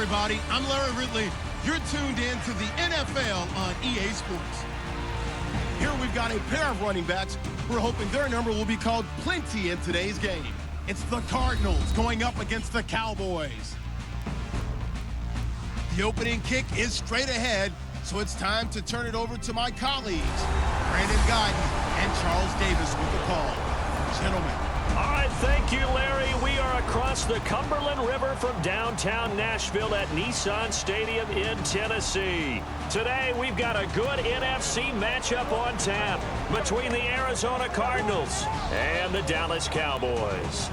everybody. I'm Larry Ridley. You're tuned in to the NFL on EA Sports. Here we've got a pair of running backs. We're hoping their number will be called plenty in today's game. It's the Cardinals going up against the Cowboys. The opening kick is straight ahead, so it's time to turn it over to my colleagues, Brandon Guyton and Charles Davis with the call. Gentlemen. All right, thank you, Larry. We are across the Cumberland River from downtown Nashville at Nissan Stadium in Tennessee. Today, we've got a good NFC matchup on tap between the Arizona Cardinals and the Dallas Cowboys.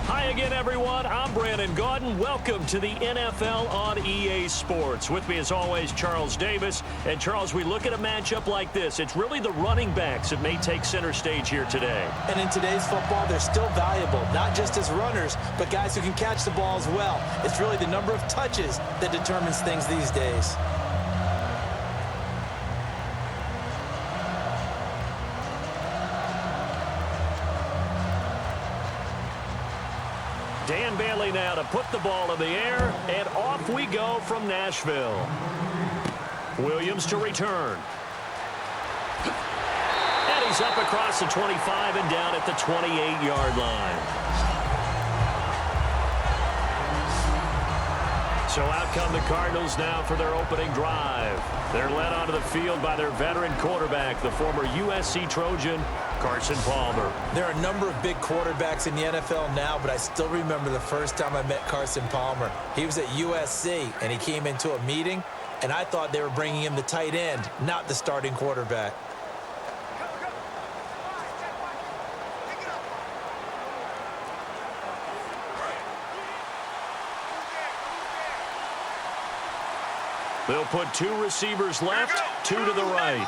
Hi again, everyone. I'm Brandon Guyton. Welcome to the NFL on EA Sports. With me, as always, Charles Davis. And, Charles, we look at a matchup like this. It's really the running backs that may take center stage here today. And in today's football, they're still valuable, not just as runners, but guys who can catch the ball as well. It's really the number of touches that determines things these days. Dan Bailey now to put the ball in the air, and off we go from Nashville. Williams to return. And he's up across the 25 and down at the 28-yard line. So out come the Cardinals now for their opening drive. They're led onto the field by their veteran quarterback, the former USC Trojan, Carson Palmer. There are a number of big quarterbacks in the NFL now, but I still remember the first time I met Carson Palmer. He was at USC, and he came into a meeting, and I thought they were bringing him the tight end, not the starting quarterback. They'll put two receivers left, two to the right.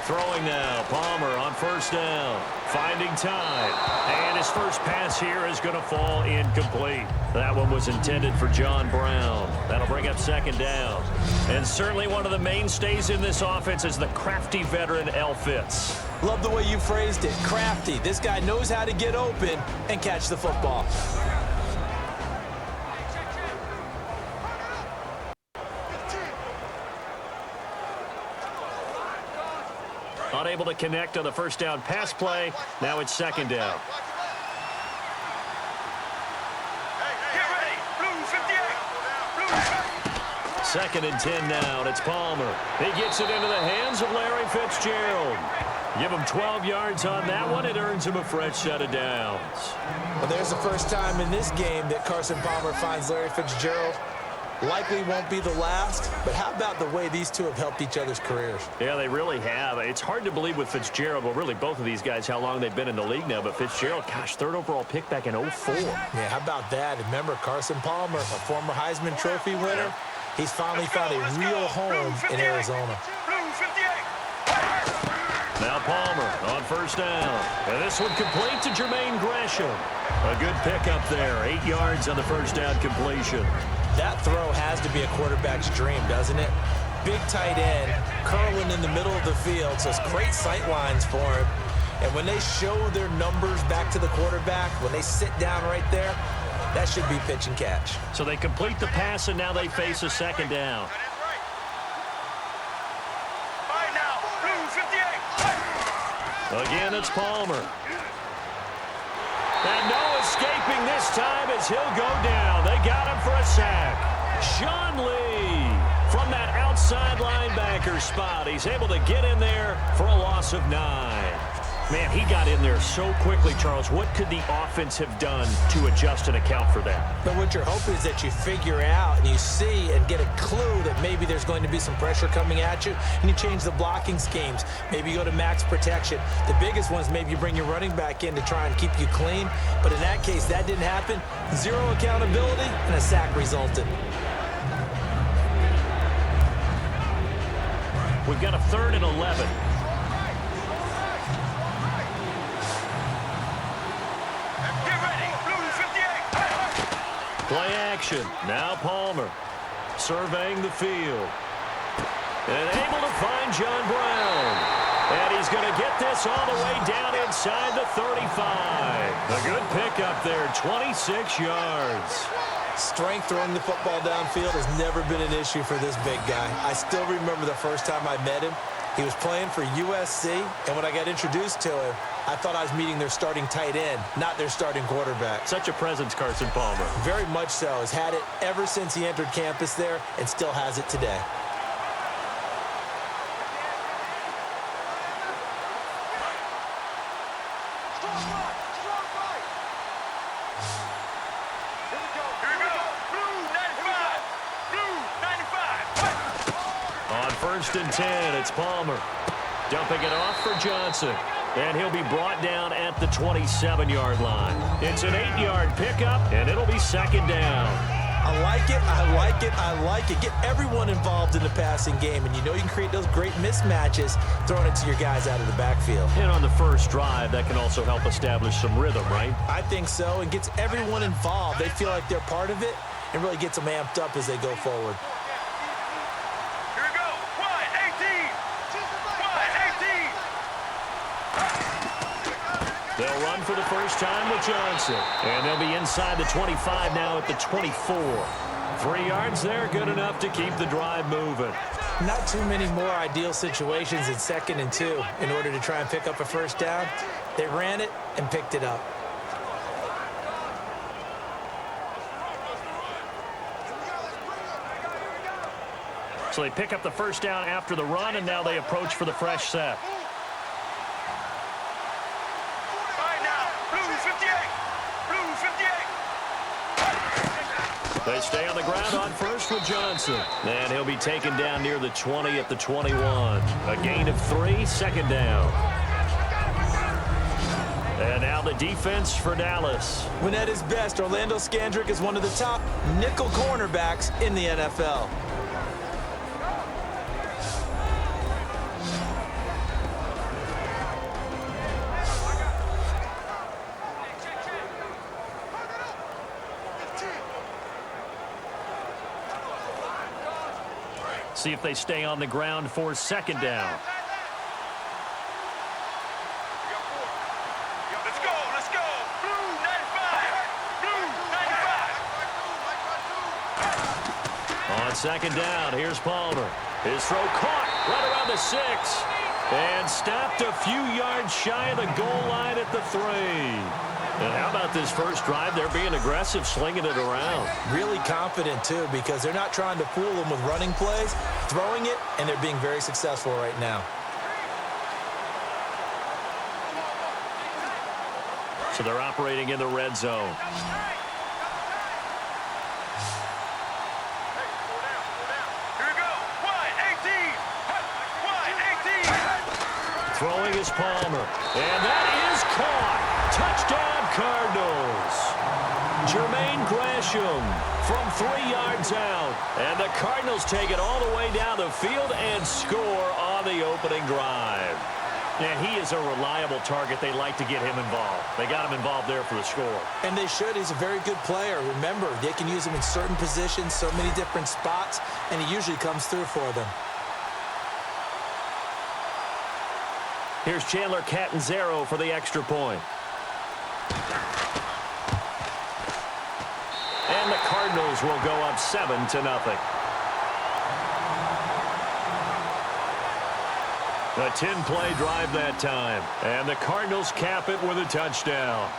Throwing now, Palmer on first down, finding time. And his first pass here is going to fall incomplete. That one was intended for John Brown. That'll bring up second down. And certainly one of the mainstays in this offense is the crafty veteran L. Fitz. Love the way you phrased it, crafty. This guy knows how to get open and catch the football. Unable to connect on the first down pass play. Now it's second down. Second and 10 now, and it's Palmer. He gets it into the hands of Larry Fitzgerald. Give him 12 yards on that one. It earns him a fresh set of downs. Well, there's the first time in this game that Carson Palmer finds Larry Fitzgerald. Likely won't be the last, but how about the way these two have helped each other's careers? Yeah, they really have. It's hard to believe with Fitzgerald, well, really both of these guys, how long they've been in the league now. But Fitzgerald, gosh, third overall pick back in 04. Yeah, how about that? Remember Carson Palmer, a former Heisman Trophy winner? He's finally found a real home in Arizona. Now Palmer on first down. And this one complete to Jermaine Gresham. A good pickup there. 8 yards on the first down completion. That throw has to be a quarterback's dream, doesn't it? Big tight end, curling in the middle of the field, so it's great sight lines for him. And when they show their numbers back to the quarterback, when they sit down right there, that should be pitch and catch. So they complete the pass, and now they face a second down. Again, it's Palmer. And no escaping this time as he'll go down. They got him for a sack. Sean Lee from that outside linebacker spot. He's able to get in there for a loss of 9. Man, he got in there so quickly, Charles. What could the offense have done to adjust and account for that? But what you're hoping is that you figure out and you see and get a clue that maybe there's going to be some pressure coming at you, and you change the blocking schemes. Maybe you go to max protection. The biggest one is maybe you bring your running back in to try and keep you clean. But in that case, that didn't happen. Zero accountability, and a sack resulted. We've got a 3rd and 11. Play action. Now Palmer surveying the field. And able to find John Brown. And he's going to get this all the way down inside the 35. A good pickup there, 26 yards. Strength throwing the football downfield has never been an issue for this big guy. I still remember the first time I met him. He was playing for USC, and when I got introduced to him, I thought I was meeting their starting tight end, not their starting quarterback. Such a presence, Carson Palmer. Very much so. Has had it ever since he entered campus there and still has it today. First and 10, it's Palmer. Dumping it off for Johnson. And he'll be brought down at the 27-yard line. It's an 8-yard pickup, and it'll be second down. I like it, I like it, I like it. Get everyone involved in the passing game, and you know you can create those great mismatches throwing it to your guys out of the backfield. And on the first drive, that can also help establish some rhythm, right? I think so, and gets everyone involved. They feel like they're part of it, and really gets them amped up as they go forward. They'll run for the first time with Johnson. And they'll be inside the 25 now at the 24. 3 yards there, good enough to keep the drive moving. Not too many more ideal situations in 2nd and 2 in order to try and pick up a first down. They ran it and picked it up. So they pick up the first down after the run, and now they approach for the fresh set. They stay on the ground on first with Johnson. And he'll be taken down near the 20 at the 21. A gain of 3, second down. And now the defense for Dallas. When at his best, Orlando Scandrick is one of the top nickel cornerbacks in the NFL. See if they stay on the ground for second down. Let's go. Blue 95. Blue 95. On second down, here's Palmer. His throw caught right around the 6. And stopped a few yards shy of the goal line at the 3. And how about this first drive? They're being aggressive, slinging it around. Really confident, too, because they're not trying to fool them with running plays, throwing it, and they're being very successful right now. So they're operating in the red zone. Throwing is Palmer. And that is caught. Touchdown, Cardinals. Jermaine Gresham from 3 yards out. And the Cardinals take it all the way down the field and score on the opening drive. And he is a reliable target. They like to get him involved. They got him involved there for the score. And they should. He's a very good player. Remember, they can use him in certain positions, so many different spots, and he usually comes through for them. Here's Chandler Catanzaro for the extra point. And the Cardinals will go up 7-0. A 10-play drive that time. And the Cardinals cap it with a touchdown.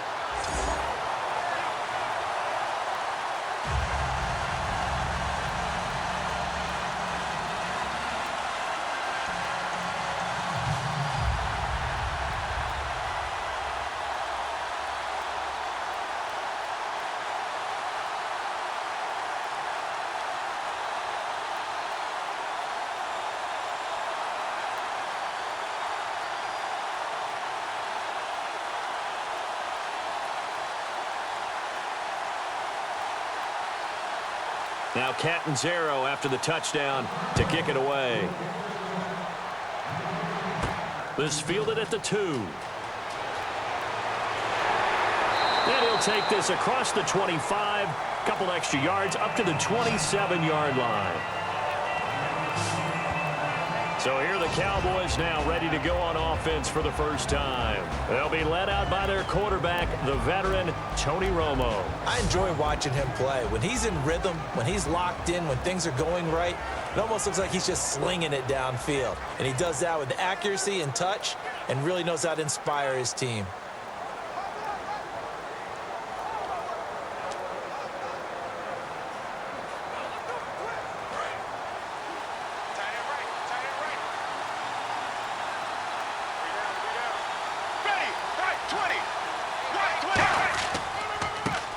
Now Catanzaro after the touchdown to kick it away. This fielded at the 2. And he'll take this across the 25. Couple extra yards up to the 27-yard line. So here are the Cowboys now ready to go on offense for the first time. They'll be led out by their quarterback, the veteran Tony Romo. I enjoy watching him play. When he's in rhythm, when he's locked in, when things are going right, it almost looks like he's just slinging it downfield. And he does that with accuracy and touch and really knows how to inspire his team.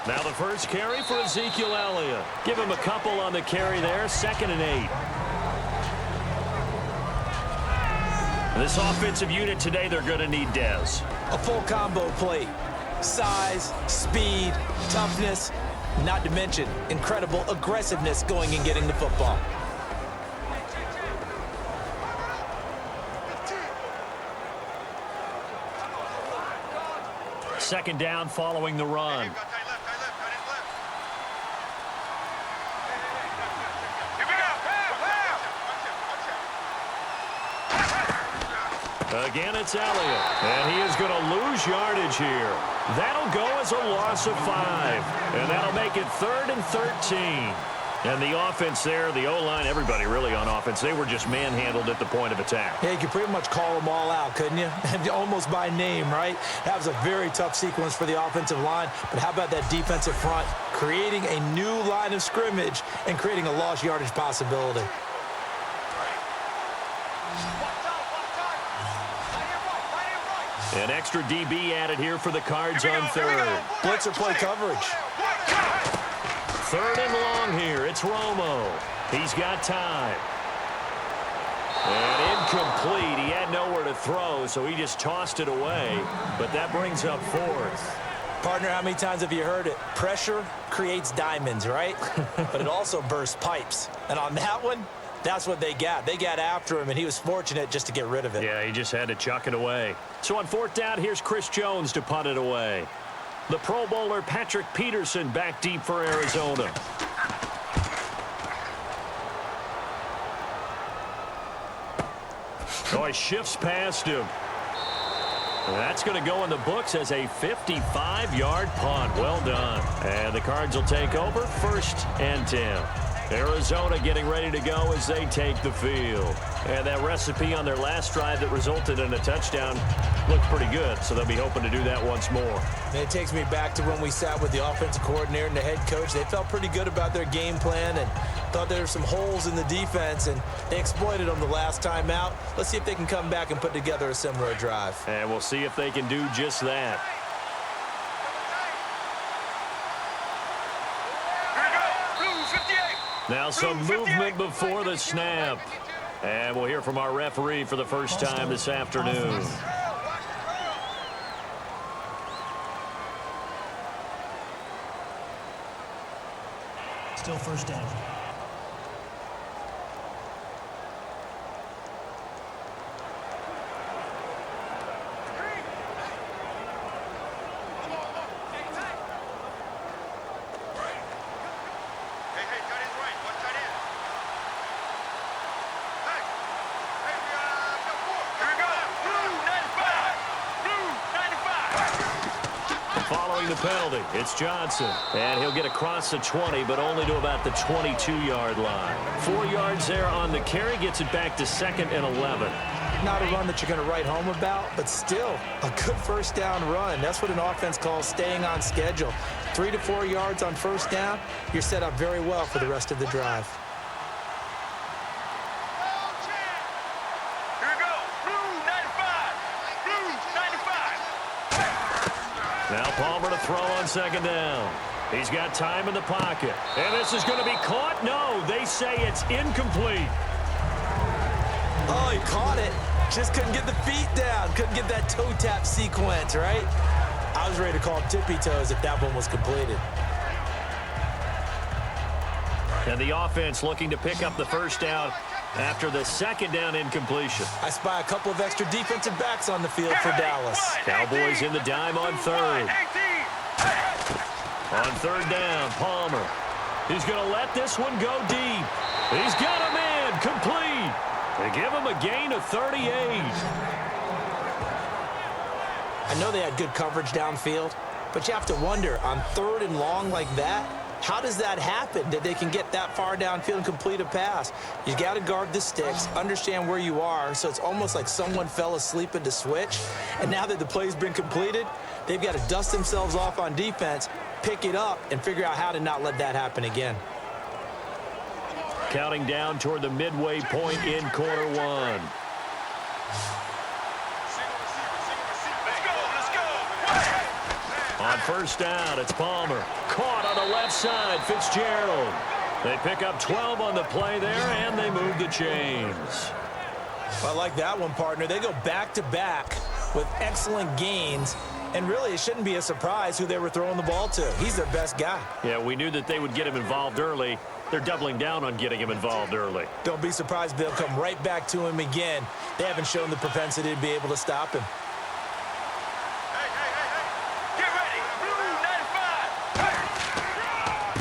Now the first carry for Ezekiel Elliott. Give him a couple on the carry there, 2nd and 8. This offensive unit today, they're going to need Dez. A full combo plate. Size, speed, toughness, not to mention incredible aggressiveness going and getting the football. Second down following the run. Again, it's Elliott, and he is going to lose yardage here. That'll go as a loss of 5, and that'll make it 3rd and 13. And the offense there, the O-line, everybody really on offense, they were just manhandled at the point of attack. Yeah, you could pretty much call them all out, couldn't you? Almost by name, right? That was a very tough sequence for the offensive line, but how about that defensive front creating a new line of scrimmage and creating a lost yardage possibility? An extra DB added here for the Cards on 3rd. Blitzer play coverage. 3rd and long here. It's Romo. He's got time. And incomplete. He had nowhere to throw, so he just tossed it away. But that brings up 4th. Partner, how many times have you heard it? Pressure creates diamonds, right? But it also bursts pipes. And on that one, that's what they got. They got after him, and he was fortunate just to get rid of it. Yeah, he just had to chuck it away. So on 4th down, here's Chris Jones to punt it away. The Pro Bowler Patrick Peterson back deep for Arizona. Oh, he shifts past him. And that's going to go in the books as a 55-yard punt. Well done. And the Cards will take over 1st and 10. Arizona getting ready to go as they take the field. And that recipe on their last drive that resulted in a touchdown looked pretty good, so they'll be hoping to do that once more. And it takes me back to when we sat with the offensive coordinator and the head coach. They felt pretty good about their game plan and thought there were some holes in the defense, and they exploited them the last time out. Let's see if they can come back and put together a similar drive. And we'll see if they can do just that. Now some movement before the snap. And we'll hear from our referee for the first time this afternoon. Still 1st down. Following the penalty, it's Johnson. And he'll get across the 20, but only to about the 22-yard line. 4 yards there on the carry, gets it back to 2nd and 11. Not a run that you're going to write home about, but still a good 1st down run. That's what an offense calls staying on schedule. 3 to 4 yards on 1st down, you're set up very well for the rest of the drive. Now Palmer to throw on 2nd down. He's got time in the pocket. And this is going to be caught? No, they say it's incomplete. Oh, he caught it. Just couldn't get the feet down. Couldn't get that toe tap sequence, right? I was ready to call tippy toes if that one was completed. And the offense looking to pick up the 1st down after the 2nd down incompletion. I spy a couple of extra defensive backs on the field for Dallas. Cowboys in the dime on 3rd. On 3rd down, Palmer. He's going to let this one go deep. He's got a man complete. They give him a gain of 38. I know they had good coverage downfield, but you have to wonder, on 3rd and long like that, how does that happen that they can get that far downfield and complete a pass? You got to guard the sticks, understand where you are, so it's almost like someone fell asleep at the switch, and now that the play's been completed, they've got to dust themselves off on defense, pick it up, and figure out how to not let that happen again. Counting down toward the midway point in quarter one. On first down, it's Palmer. Caught on the left side, Fitzgerald. They pick up 12 on the play there, and they move the chains. I like that one, partner. They go back-to-back with excellent gains, and really it shouldn't be a surprise who they were throwing the ball to. He's their best guy. Yeah, we knew that they would get him involved early. They're doubling down on getting him involved early. Don't be surprised they'll come right back to him again. They haven't shown the propensity to be able to stop him.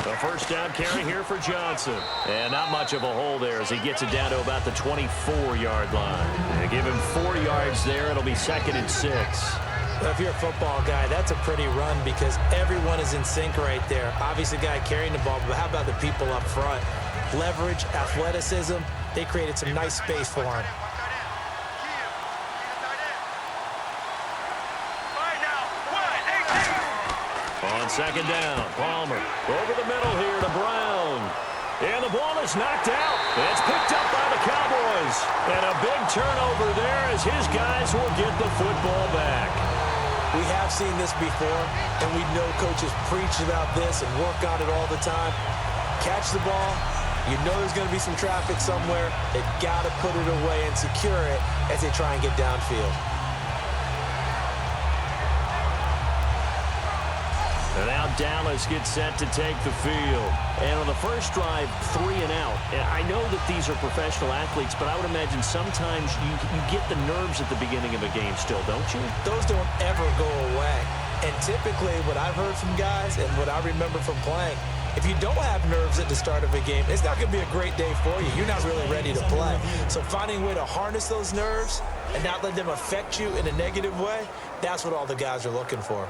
A first down carry here for Johnson. And not much of a hole there as he gets it down to about the 24-yard line. They give him 4 yards there. It'll be 2nd and 6. Well, if you're a football guy, that's a pretty run because everyone is in sync right there. Obviously, the guy carrying the ball, but how about the people up front? Leverage, athleticism, they created some nice space for him. On second down, Palmer over the middle here to Brown. And the ball is knocked out. It's picked up by the Cowboys. And a big turnover there as his guys will get the football back. We have seen this before, and we know coaches preach about this and work on it all the time. Catch the ball. You know there's going to be some traffic somewhere. They've got to put it away and secure it as they try and get downfield. And now Dallas gets set to take the field. And on the first drive, 3 and out. And I know that these are professional athletes, but I would imagine sometimes you get the nerves at the beginning of a game still, don't you? Those don't ever go away. And typically what I've heard from guys and what I remember from playing, if you don't have nerves at the start of a game, it's not going to be a great day for you. You're not really ready to play. So finding a way to harness those nerves and not let them affect you in a negative way, that's what all the guys are looking for.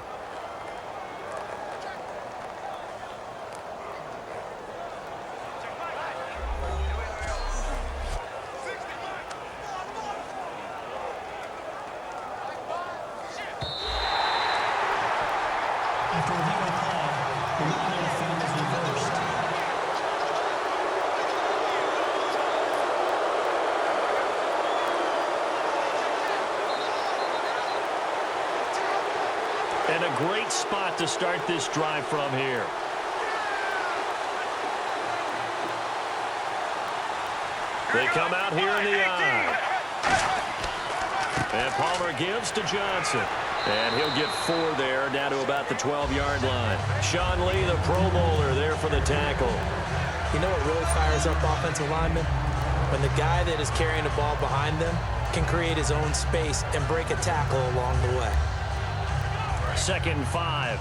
After reviewing the play, the replay of the field is reversed. And a great spot to start this drive from here. They come out here in the eye. And Palmer gives to Johnson. And he'll get 4 there, down to about the 12-yard line. Sean Lee, the Pro Bowler, there for the tackle. You know what really fires up offensive linemen? When the guy that is carrying the ball behind them can create his own space and break a tackle along the way. 2nd and 5.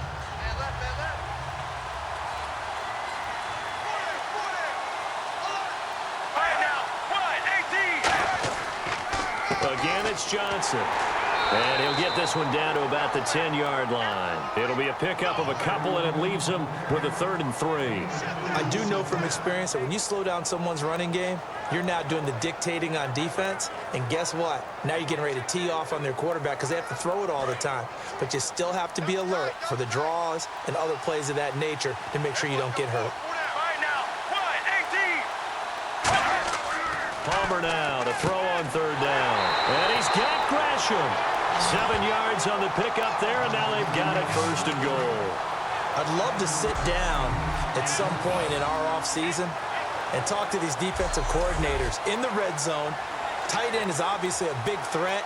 Again, it's Johnson. And he'll get this one down to about the 10-yard line. It'll be a pickup of a couple, and it leaves him with a 3rd and 3. I do know from experience that when you slow down someone's running game, you're now doing the dictating on defense. And guess what? Now you're getting ready to tee off on their quarterback because they have to throw it all the time. But you still have to be alert for the draws and other plays of that nature to make sure you don't get hurt. Palmer now to throw on 3rd down. And he's got Gresham. 7 yards on the pickup there, and now they've got it 1st and goal. I'd love to sit down at some point in our offseason and talk to these defensive coordinators in the red zone. Tight end is obviously a big threat,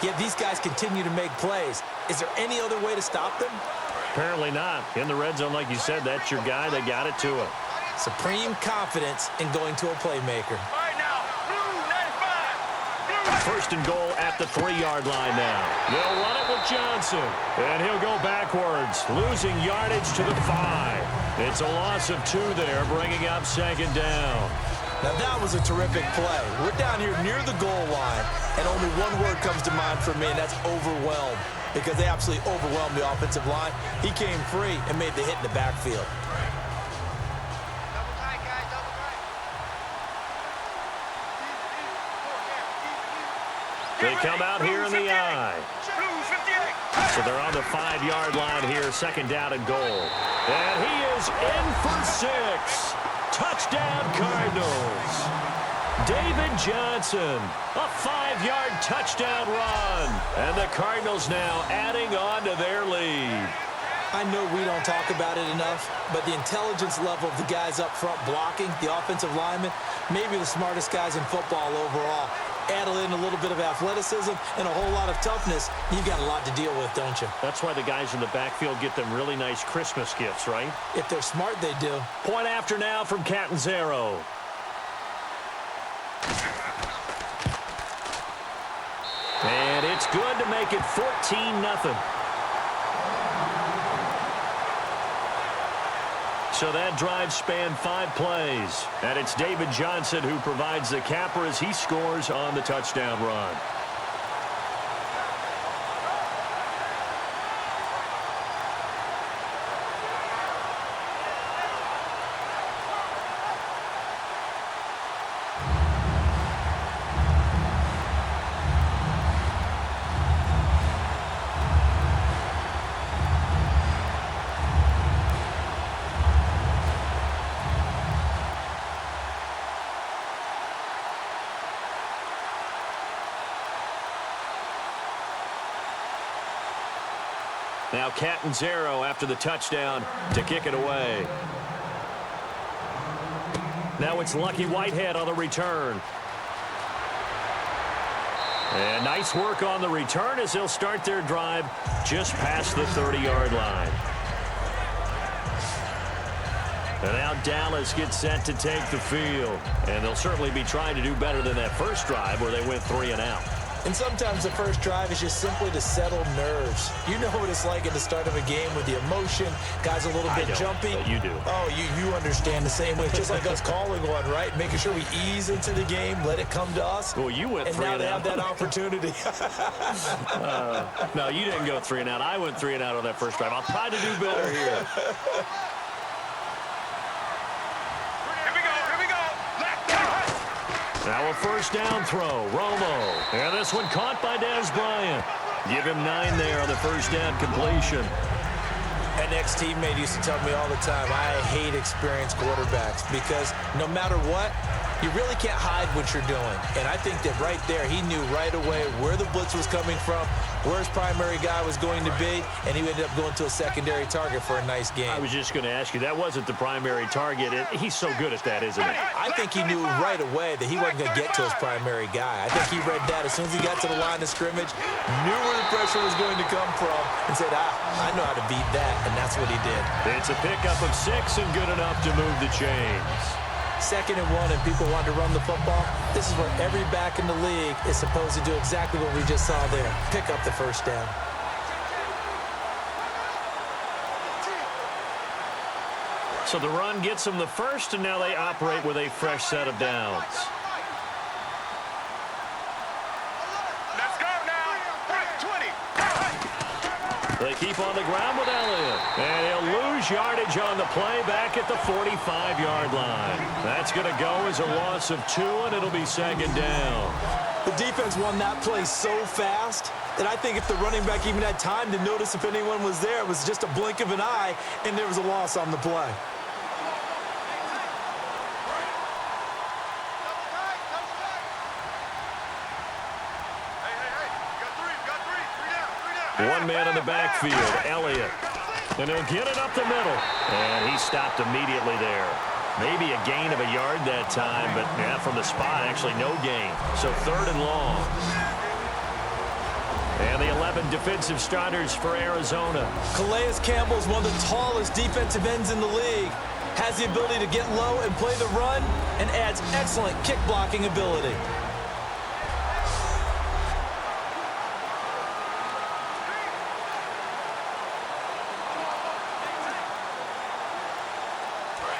yet these guys continue to make plays. Is there any other way to stop them? Apparently not. In the red zone, like you said, that's your guy. They got it to him. Supreme confidence in going to a playmaker. 1st and goal at the 3-yard line now. They'll run it with Johnson. And he'll go backwards, losing yardage to the 5. It's a loss of 2 there, bringing up 2nd down. Now that was a terrific play. We're down here near the goal line, and only one word comes to mind for me, and that's overwhelmed, because they absolutely overwhelmed the offensive line. He came free and made the hit in the backfield. They come out here in the I. So they're on the 5-yard line here, second down and goal. And he is in for 6. Touchdown, Cardinals. David Johnson, a 5-yard touchdown run. And the Cardinals now adding on to their lead. I know we don't talk about it enough, but the intelligence level of the guys up front blocking, the offensive linemen, maybe the smartest guys in football overall. Add in a little bit of athleticism and a whole lot of toughness, you've got a lot to deal with, don't you? That's why the guys in the backfield get them really nice Christmas gifts, right? If they're smart, they do. Point after now from Catanzaro. And it's good to make it 14-0. So that drive spanned 5 plays. And it's David Johnson who provides the capper as he scores on the touchdown run. Now Catanzaro after the touchdown to kick it away. Now it's Lucky Whitehead on the return. And nice work on the return as they'll start their drive just past the 30-yard line. And now Dallas gets set to take the field. And they'll certainly be trying to do better than that first drive where they went 3 and out. And sometimes the first drive is just simply to settle nerves. You know what it's like at the start of a game with the emotion. Guys a little bit jumpy. But you do. Oh, you understand the same way. It's just like us calling one, right? Making sure we ease into the game, let it come to us. Well, you went 3 and out. And now they have that opportunity. No, you didn't go 3 and out. I went 3 and out on that first drive. I'll try to do better here. Now a first down throw, Romo. And this one caught by Dez Bryant. Give him 9 there on the first down completion. An ex-teammate used to tell me all the time, I hate experienced quarterbacks because no matter what, you really can't hide what you're doing. And I think that right there, he knew right away where the blitz was coming from, where his primary guy was going to be, and he ended up going to a secondary target for a nice game. I was just going to ask you, that wasn't the primary target. He's so good at that, isn't he? I think he knew right away that he wasn't going to get to his primary guy. I think he read that as soon as he got to the line of scrimmage, knew where the pressure was going to come from, and said, I know how to beat that, and that's what he did. It's a pickup of 6 and good enough to move the chains. 2nd and 1 and people want to run the football. This is where every back in the league is supposed to do exactly what we just saw there. Pick up the first down. So the run gets them the first, and now they operate with a fresh set of downs. Let's go now. 20. They keep on the ground with Elliott. And he'll lose yardage on the play back at the 45-yard line. That's going to go as a loss of 2, and it'll be 2nd down. The defense won that play so fast that I think if the running back even had time to notice if anyone was there, it was just a blink of an eye, and there was a loss on the play. One man in the backfield, Elliott. And he'll get it up the middle. And he stopped immediately there. Maybe a gain of a yard that time, but yeah, from the spot, actually no gain. So 3rd and long. And the 11 defensive starters for Arizona. Calais Campbell is one of the tallest defensive ends in the league. Has the ability to get low and play the run, and adds excellent kick blocking ability.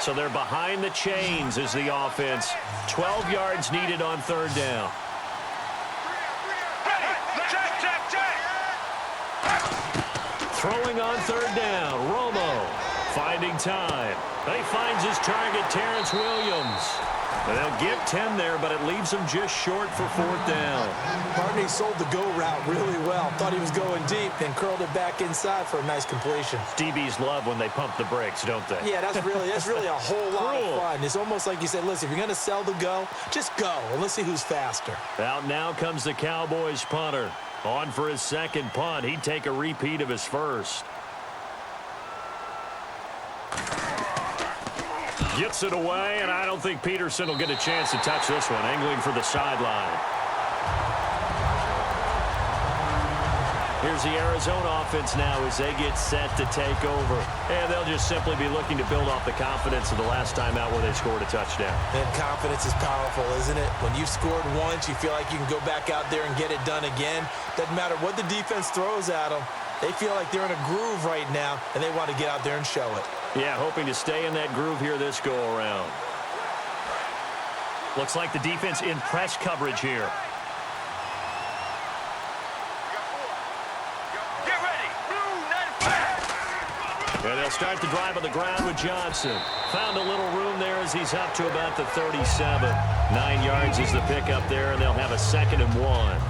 So they're behind the chains as the offense. 12 yards needed on third down. Throwing on third down, Romo finding time. He finds his target, Terrence Williams. And they'll get 10 there, but it leaves them just short for fourth down. Barney sold the go route really well. Thought he was going deep, then curled it back inside for a nice completion. DBs love when they pump the brakes, don't they? Yeah, that's really a whole lot of fun. It's almost like you said, listen, if you're going to sell the go, just go, and let's see who's faster. Out now comes the Cowboys punter. On for his second punt. He'd take a repeat of his first. Gets it away, and I don't think Peterson will get a chance to touch this one. Angling for the sideline. Here's the Arizona offense now as they get set to take over. And they'll just simply be looking to build off the confidence of the last time out where they scored a touchdown. And confidence is powerful, isn't it? When you've scored once, you feel like you can go back out there and get it done again. Doesn't matter what the defense throws at them. They feel like they're in a groove right now, and they want to get out there and show it. Yeah, hoping to stay in that groove here this go-around. Looks like the defense in press coverage here. Get ready. Blue 95. And they'll start the drive on the ground with Johnson. Found a little room there as he's up to about the 37. 9 yards is the pickup there, and they'll have a 2nd and 1.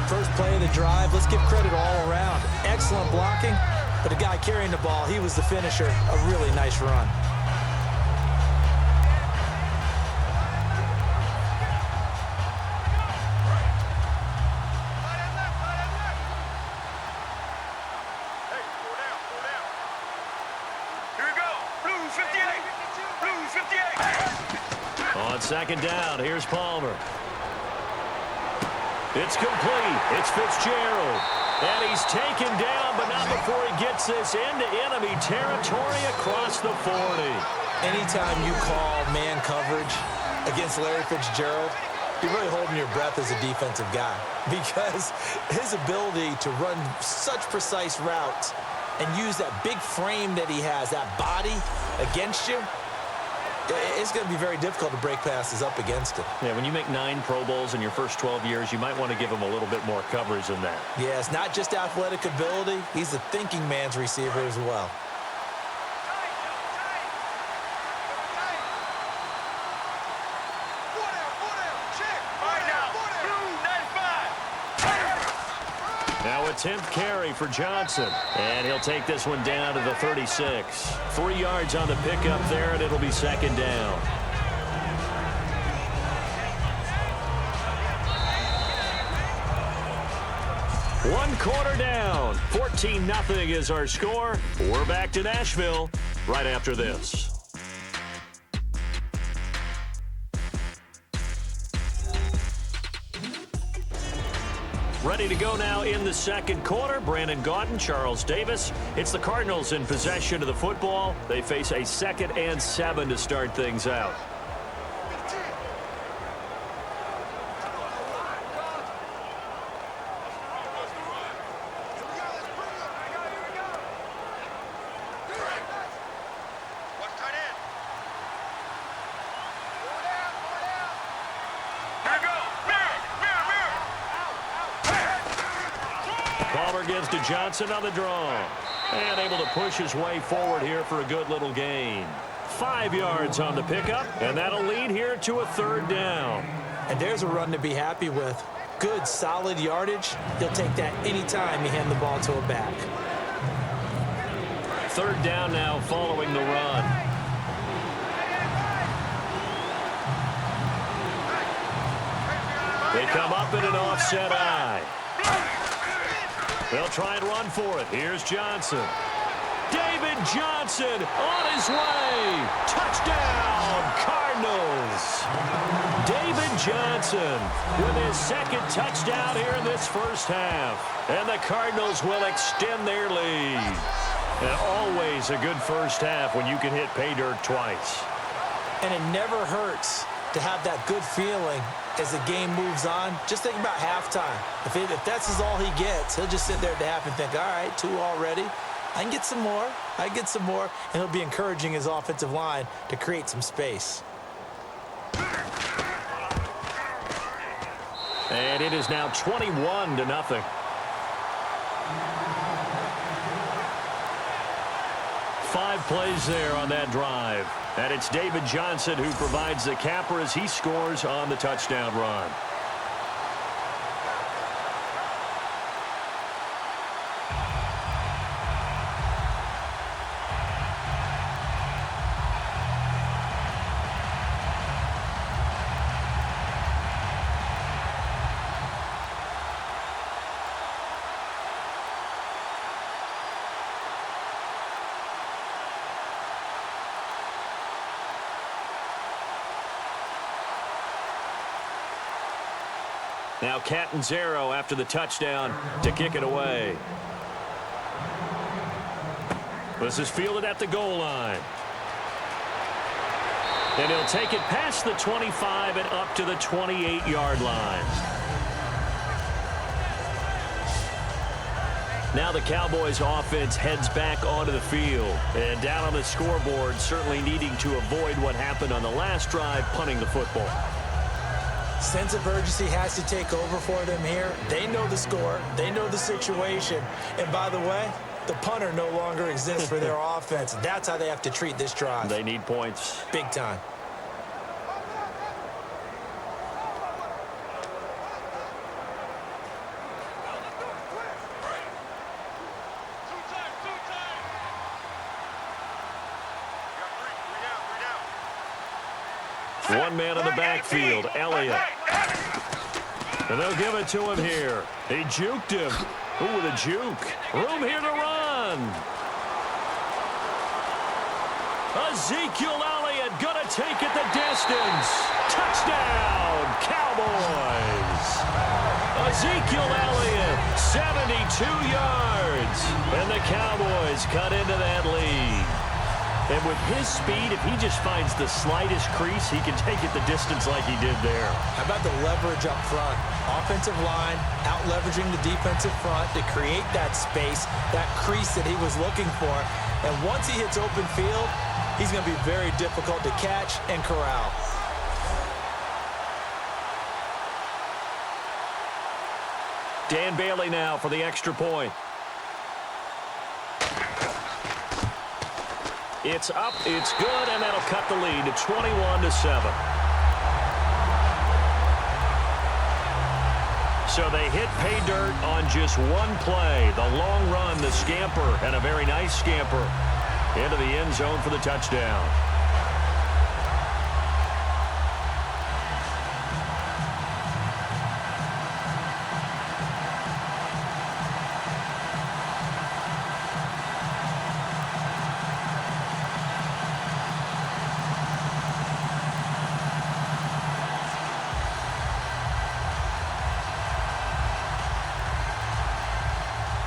First play of the drive, let's give credit all around. Excellent blocking, but the guy carrying the ball, he was the finisher. A really nice run. Hey, pull down, pull down. Here we go. Blue 58. Blue 58. On 2nd down, here's Palmer. It's complete. It's Fitzgerald. And he's taken down, but not before he gets this into enemy territory across the 40. Anytime you call man coverage against Larry Fitzgerald, you're really holding your breath as a defensive guy, because his ability to run such precise routes and use that big frame that he has, that body against you, it's going to be very difficult to break passes up against him. Yeah, when you make 9 Pro Bowls in your first 12 years, you might want to give him a little bit more coverage than that. Yeah, it's not just athletic ability. He's a thinking man's receiver as well. Now a 10th carry for Johnson. And he'll take this one down to the 36. 3 yards on the pickup there, and it'll be 2nd down. One quarter down. 14-0 is our score. We're back to Nashville right after this. Ready to go now in the 2nd quarter. Brandon Gaudin, Charles Davis. It's the Cardinals in possession of the football. They face a 2nd and 7 to start things out. Palmer gives to Johnson on the draw. And able to push his way forward here for a good little gain. 5 yards on the pickup, and that'll lead here to a 3rd down. And there's a run to be happy with. Good, solid yardage. He'll take that anytime you hand the ball to a back. 3rd down now following the run. They come up in an offset eye. They'll try and run for it. Here's Johnson. David Johnson on his way. Touchdown, Cardinals. David Johnson with his 2nd touchdown here in this first half. And the Cardinals will extend their lead. And always a good first half when you can hit pay dirt twice. And it never hurts to have that good feeling as the game moves on. Just think about halftime. If that's all he gets, he'll just sit there at the half and think, all right, 2 already. I can get some more. And he'll be encouraging his offensive line to create some space. And it is now 21-0. Five plays there on that drive. And it's David Johnson who provides the capper as he scores on the touchdown run. Now Catanzaro after the touchdown to kick it away. This is fielded at the goal line. And he'll take it past the 25 and up to the 28-yard line. Now the Cowboys offense heads back onto the field. And down on the scoreboard, certainly needing to avoid what happened on the last drive, punting the football. Sense of urgency has to take over for them here. They know the score. They know the situation. And by the way, the punter no longer exists for their offense. That's how they have to treat this drive. They need points. Big time. One man in the backfield, Elliott. And they'll give it to him here. He juked him. Ooh, with a juke. Room here to run. Ezekiel Elliott gonna take it the distance. Touchdown, Cowboys. Ezekiel Elliott, 72 yards. And the Cowboys cut into that lead. And with his speed, if he just finds the slightest crease, he can take it the distance like he did there. How about the leverage up front? Offensive line out-leveraging the defensive front to create that space, that crease that he was looking for. And once he hits open field, he's going to be very difficult to catch and corral. Dan Bailey now for the extra point. It's up, it's good, and that'll cut the lead to 21-7. So they hit pay dirt on just one play. The long run, the scamper, and a very nice scamper into the end zone for the touchdown.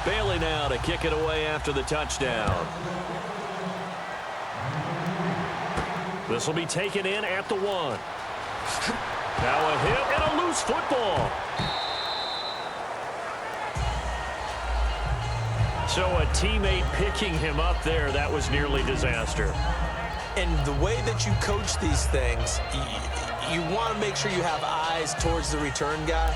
Bailey now to kick it away after the touchdown. This will be taken in at the 1. Now a hit and a loose football. So a teammate picking him up there, that was nearly disaster. And the way that you coach these things, you want to make sure you have eyes towards the return guy,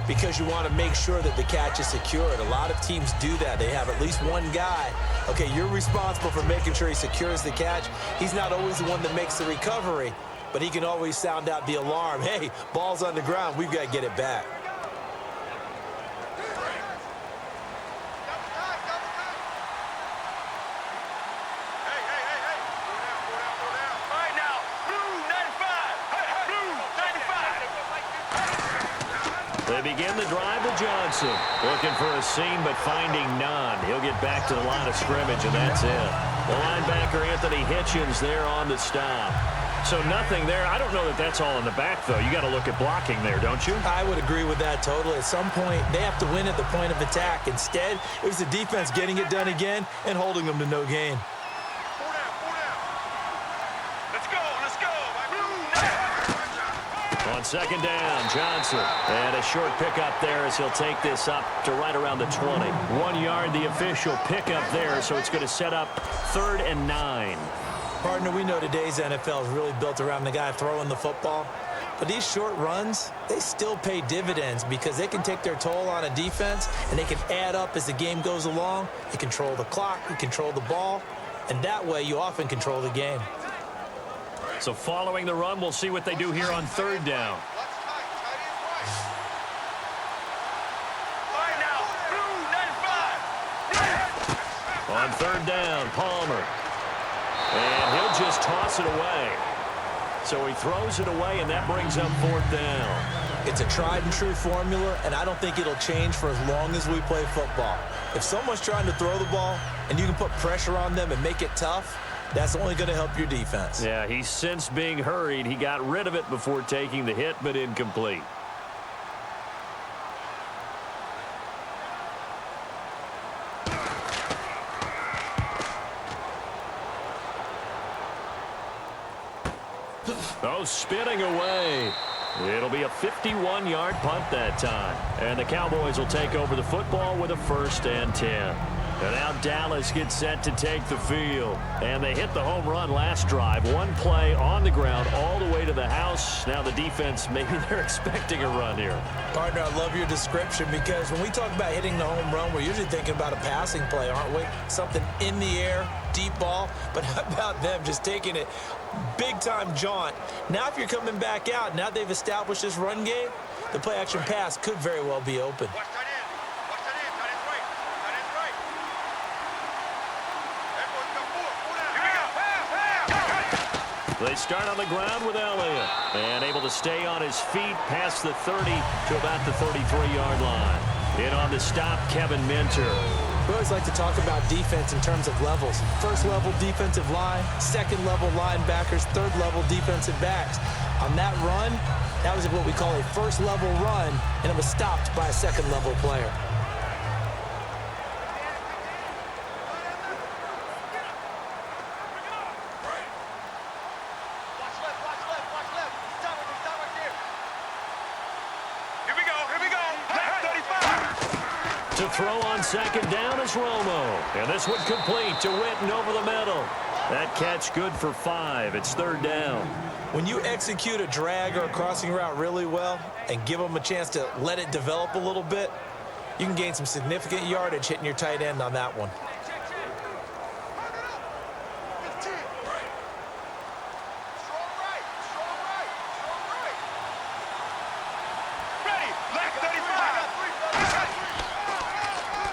because you want to make sure that the catch is secured. A lot of teams do that. They have at least one guy. Okay, you're responsible for making sure he secures the catch. He's not always the one that makes the recovery, but he can always sound out the alarm. Hey, ball's on the ground. We've got to get it back. They begin the drive with Johnson. Looking for a seam, but finding none. He'll get back to the line of scrimmage, and that's it. The linebacker, Anthony Hitchens, there on the stop. So nothing there. I don't know that that's all in the back, though. You got to look at blocking there, don't you? I would agree with that totally. At some point, they have to win at the point of attack. Instead, it was the defense getting it done again and holding them to no gain. On second down, Johnson. And a short pickup there as he'll take this up to right around the 20. 1 yard, the official pickup there, so it's going to set up 3rd and 9. Partner, we know today's NFL is really built around the guy throwing the football. But these short runs, they still pay dividends because they can take their toll on a defense and they can add up as the game goes along. You control the clock, you control the ball, and that way you often control the game. So following the run, we'll see what they do here on 3rd down. On 3rd down, Palmer. And he'll just toss it away. So he throws it away, and that brings up 4th down. It's a tried and true formula, and I don't think it'll change for as long as we play football. If someone's trying to throw the ball and you can put pressure on them and make it tough, that's only going to help your defense. Yeah, he sensed being hurried. He got rid of it before taking the hit, but incomplete. Oh, spinning away. It'll be a 51-yard punt that time. And the Cowboys will take over the football with a 1st and 10. And now Dallas gets set to take the field. And they hit the home run last drive. 1 play on the ground all the way to the house. Now the defense, maybe they're expecting a run here. Partner, I love your description because when we talk about hitting the home run, we're usually thinking about a passing play, aren't we? Something in the air, deep ball. But how about them just taking it big-time jaunt? Now if you're coming back out, now they've established this run game, the play-action pass could very well be open. Watch that in. Watch that in. That is right. That is right. That boy's got four. Here we go. They start on the ground with Elliott. And able to stay on his feet past the 30 to about the 33-yard line. In on the stop, Kevin Minter. We always like to talk about defense in terms of levels. First level defensive line, second level linebackers, third level defensive backs. On that run, that was what we call a first level run, and it was stopped by a second level player. To throw on second down is Romo. And this one complete to Witten over the middle. That catch good for 5. It's 3rd down. When you execute a drag or a crossing route really well and give them a chance to let it develop a little bit, you can gain some significant yardage hitting your tight end on that one.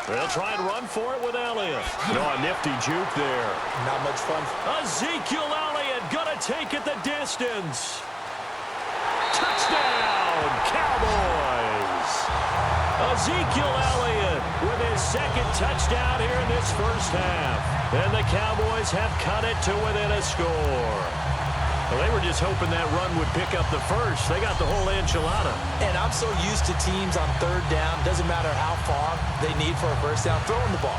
They'll try and run for it with Elliott. No, a nifty juke there. Not much fun. Ezekiel Elliott gonna take it the distance. Touchdown, Cowboys. Ezekiel Elliott with his 2nd touchdown here in this first half. And the Cowboys have cut it to within a score. Well, they were just hoping that run would pick up the first. They got the whole enchilada. And I'm so used to teams on 3rd down, doesn't matter how far they need for a first down, throwing the ball.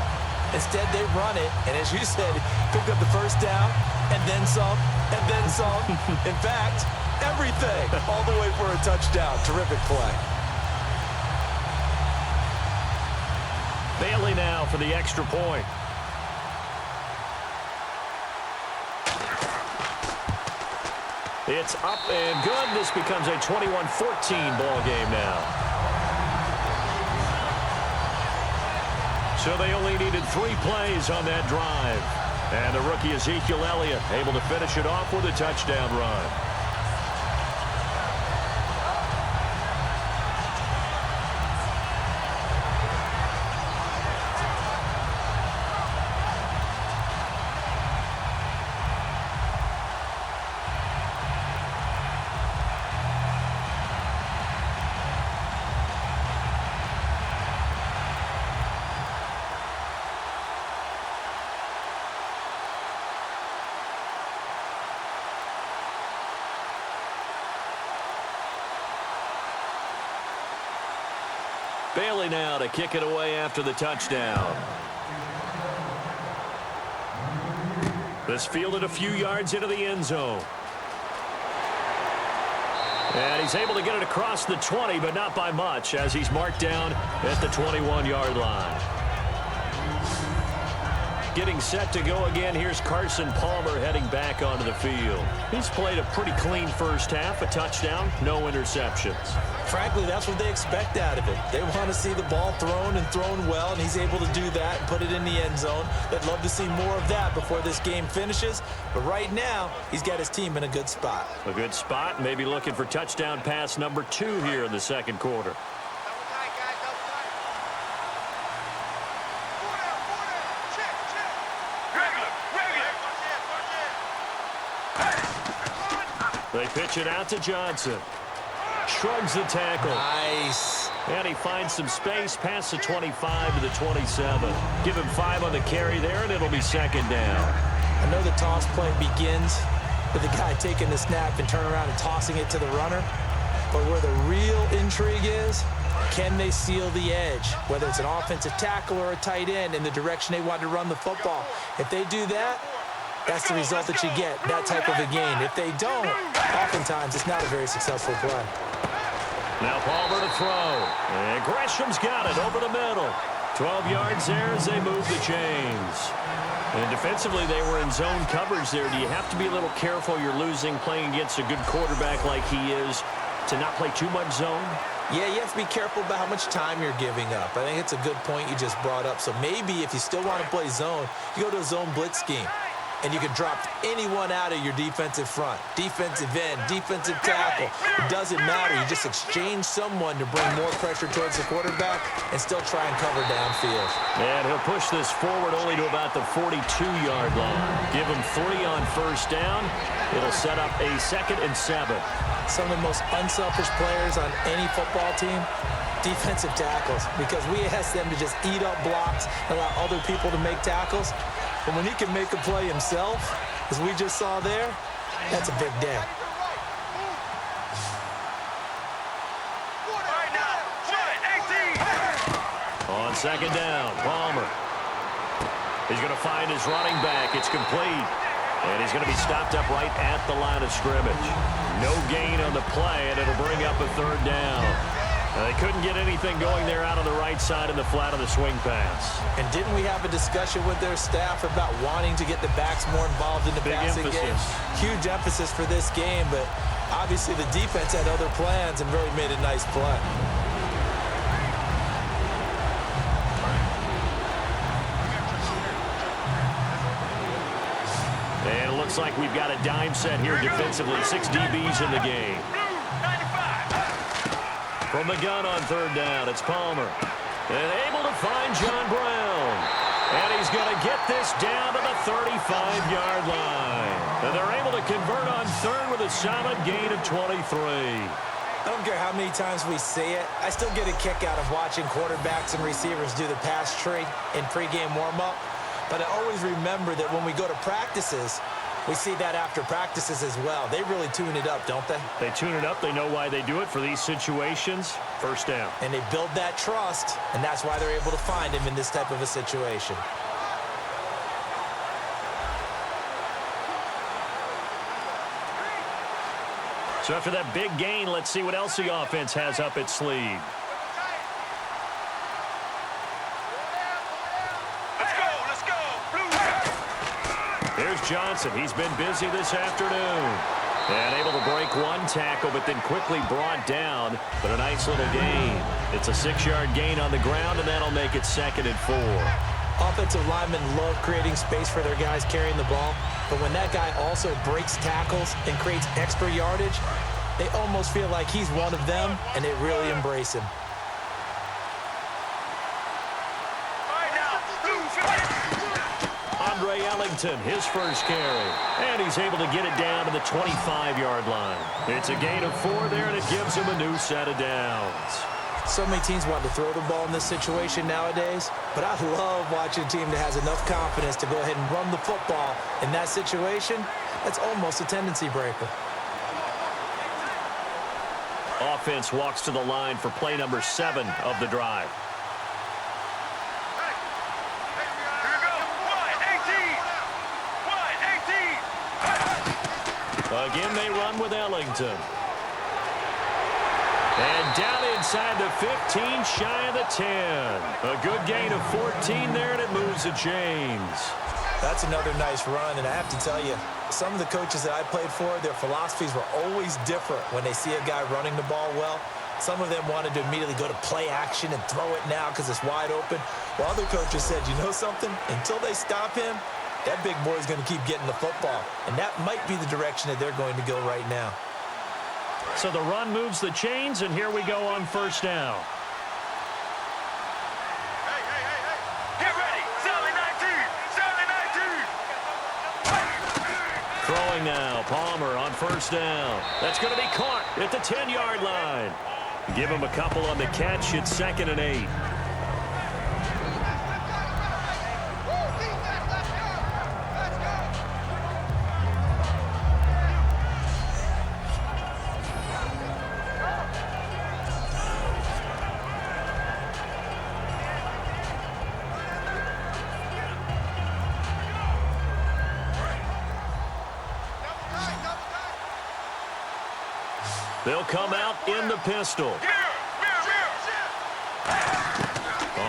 Instead, they run it, and as you said, pick up the first down, and then some, and then some. In fact, everything, all the way for a touchdown. Terrific play. Bailey now for the extra point. It's up and good. This becomes a 21-14 ball game now. So they only needed 3 plays on that drive. And the rookie Ezekiel Elliott able to finish it off with a touchdown run. Bailey now to kick it away after the touchdown. This fielded a few yards into the end zone. And he's able to get it across the 20, but not by much, as he's marked down at the 21-yard line. Getting set to go again, here's Carson Palmer heading back onto the field. He's played a pretty clean first half, a touchdown, no interceptions. Frankly, that's what they expect out of him. They want to see the ball thrown and thrown well, and he's able to do that and put it in the end zone. They'd love to see more of that before this game finishes, but right now, he's got his team in a good spot. A good spot, maybe looking for touchdown pass number 2 here in the second quarter. They pitch it out to Johnson. Shrugs the tackle. Nice. And he finds some space past the 25 to the 27. Give him 5 on the carry there, and it'll be second down. I know the toss play begins with the guy taking the snap and turning around and tossing it to the runner. But where the real intrigue is, can they seal the edge? Whether it's an offensive tackle or a tight end in the direction they want to run the football. If they do that, that's the result that you get, that type of a game. If they don't, oftentimes it's not a very successful play. Now Palmer to throw. And Gresham's got it over the middle. 12 yards there as they move the chains. And defensively, they were in zone coverage there. Do you have to be a little careful? You're losing playing against a good quarterback like he is to not play too much zone? Yeah, you have to be careful about how much time you're giving up. I think it's a good point you just brought up. So maybe if you still want to play zone, you go to a zone blitz scheme. And you can drop anyone out of your defensive front, defensive end, defensive tackle. It doesn't matter. You just exchange someone to bring more pressure towards the quarterback and still try and cover downfield. And he'll push this forward only to about the 42-yard line. Give him 3 on first down. It'll set up a 2nd and 7. Some of the most unselfish players on any football team, defensive tackles, because we ask them to just eat up blocks and allow other people to make tackles. But when he can make a play himself, as we just saw there, that's a big day. On second down, Palmer. He's going to find his running back. It's complete. And he's going to be stopped up right at the line of scrimmage. No gain on the play, and it'll bring up a 3rd down. They couldn't get anything going there out on the right side in the flat of the swing pass. And didn't we have a discussion with their staff about wanting to get the backs more involved in the passing game? Huge emphasis for this game, but obviously the defense had other plans and really made a nice play. And it looks like we've got a dime set here defensively. 6 DBs in the game. From the gun on 3rd down, it's Palmer. And able to find John Brown. And he's going to get this down to the 35-yard line. And they're able to convert on 3rd with a solid gain of 23. I don't care how many times we say it. I still get a kick out of watching quarterbacks and receivers do the pass tree in pregame warm-up. But I always remember that when we go to practices, we see that after practices as well. They really tune it up, don't they? They tune it up. They know why they do it for these situations. First down. And they build that trust, and that's why they're able to find him in this type of a situation. So after that big gain, let's see what else the offense has up its sleeve. Here's Johnson. He's been busy this afternoon. And able to break one tackle, but then quickly brought down. But a nice little gain. It's a 6-yard gain on the ground, and that'll make it 2nd and 4. Offensive linemen love creating space for their guys carrying the ball. But when that guy also breaks tackles and creates extra yardage, they almost feel like he's one of them, and they really embrace him. Andre Ellington, his first carry. And he's able to get it down to the 25-yard line. It's a gain of 4 there, and it gives him a new set of downs. So many teams want to throw the ball in this situation nowadays, but I love watching a team that has enough confidence to go ahead and run the football. In that situation, that's almost a tendency breaker. Offense walks to the line for play number 7 of the drive. Again, they run with Ellington. And down inside the 15, shy of the 10. A good gain of 14 there, and it moves the chains. That's another nice run, and I have to tell you, some of the coaches that I played for, their philosophies were always different when they see a guy running the ball well. Some of them wanted to immediately go to play action and throw it now because it's wide open. While other coaches said, you know something? Until they stop him, that big boy is going to keep getting the football. And that might be the direction that they're going to go right now. So the run moves the chains, and here we go on first down. Hey, hey, hey, hey. Get ready. 7-19. 7-19. Throwing now, Palmer on first down. That's going to be caught at the 10-yard line. Give him a couple on the catch. It's 2nd and 8. They'll come out in the pistol.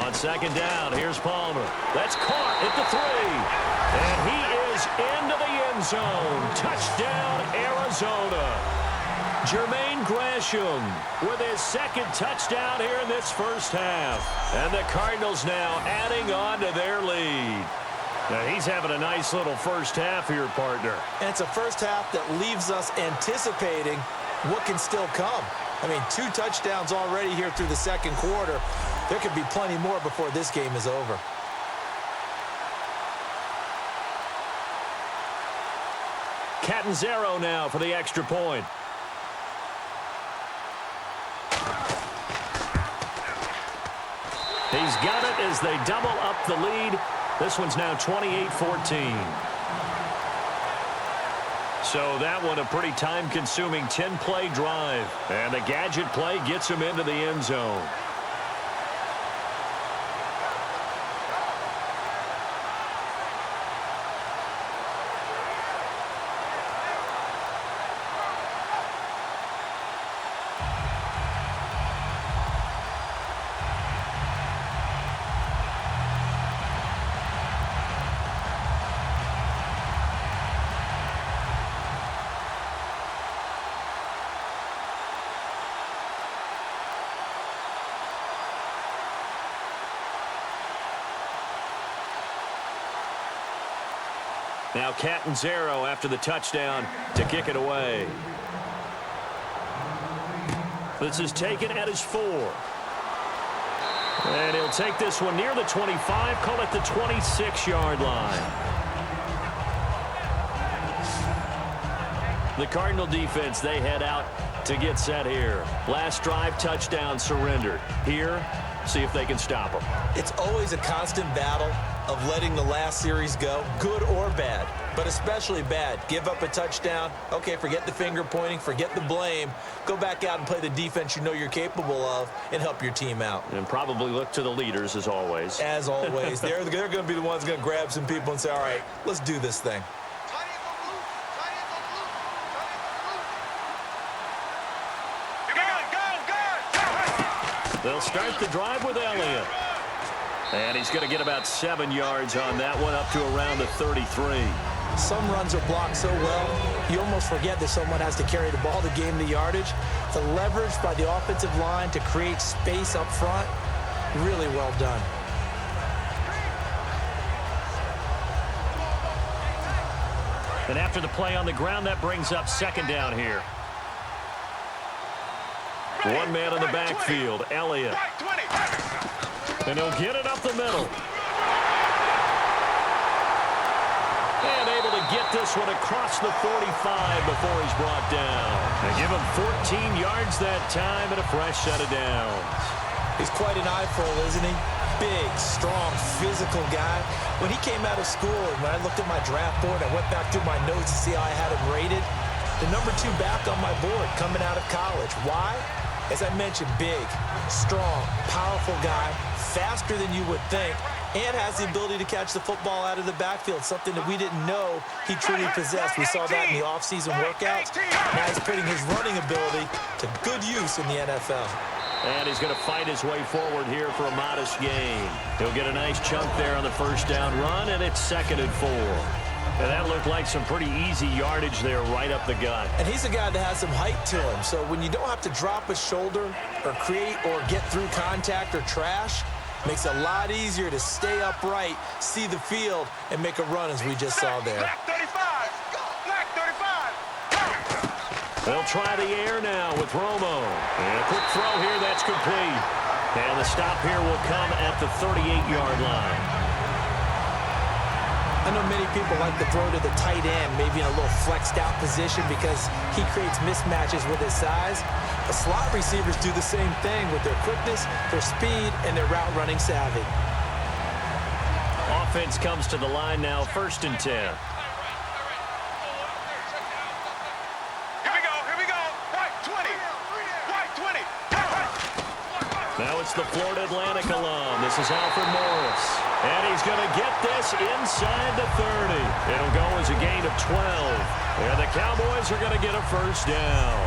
On 2nd down, here's Palmer. That's caught at the 3. And he is into the end zone. Touchdown, Arizona. Jermaine Gresham with his 2nd touchdown here in this first half. And the Cardinals now adding on to their lead. Now he's having a nice little first half here, partner. And it's a first half that leaves us anticipating what can still come. I mean, 2 touchdowns already here through the 2nd quarter. There could be plenty more before this game is over. Catanzaro now for the extra point. He's got it as they double up the lead. This one's now 28-14. So that one a pretty time-consuming 10-play drive. And the gadget play gets him into the end zone. Now Catanzaro after the touchdown to kick it away. This is taken at his 4. And he'll take this one near the 25, call it the 26-yard line. The Cardinal defense, they head out to get set here. Last drive, touchdown surrendered. Here, see if they can stop them. It's always a constant battle of letting the last series go, good or bad, but especially bad. Give up a touchdown. Okay, forget the finger pointing, forget the blame. Go back out and play the defense you know you're capable of and help your team out. And probably look to the leaders as always. As always. They're going to be the ones going to grab some people and say, all right, let's do this thing. They'll start the drive with Elliott. And he's going to get about 7 yards on that one, up to around the 33. Some runs are blocked so well, you almost forget that someone has to carry the ball to gain the yardage. The leverage by the offensive line to create space up front, really well done. And after the play on the ground, that brings up 2nd down here. One man in the backfield, Elliott. And he'll get it up the middle. And able to get this one across the 45 before he's brought down. They give him 14 yards that time and a fresh set of downs. He's quite an eyeful, isn't he? Big, strong, physical guy. When he came out of school, and when I looked at my draft board, I went back through my notes to see how I had him rated. The number 2 back on my board coming out of college. Why? As I mentioned, big, strong, powerful guy, faster than you would think, and has the ability to catch the football out of the backfield, something that we didn't know he truly possessed. We saw that in the offseason workouts. Now he's putting his running ability to good use in the NFL. And he's going to fight his way forward here for a modest gain. He'll get a nice chunk there on the first down run, and it's 2nd and 4. And that looked like some pretty easy yardage there right up the gut. And he's a guy that has some height to him. So when you don't have to drop a shoulder or create or get through contact or trash, makes it a lot easier to stay upright, see the field, and make a run as we just saw there. Black 35. Black 35. They'll try the air now with Romo. And a quick throw here, that's complete. And the stop here will come at the 38-yard line. I know many people like to throw to the tight end, maybe in a little flexed out position because he creates mismatches with his size. The slot receivers do the same thing with their quickness, their speed, and their route running savvy. Offense comes to the line now, 1st and 10. Here we go. White 20. White 20. Now it's the Florida Atlantic alum. This is Alfred Morris. And he's going to get this inside the 30. It'll go as a gain of 12. And the Cowboys are going to get a first down.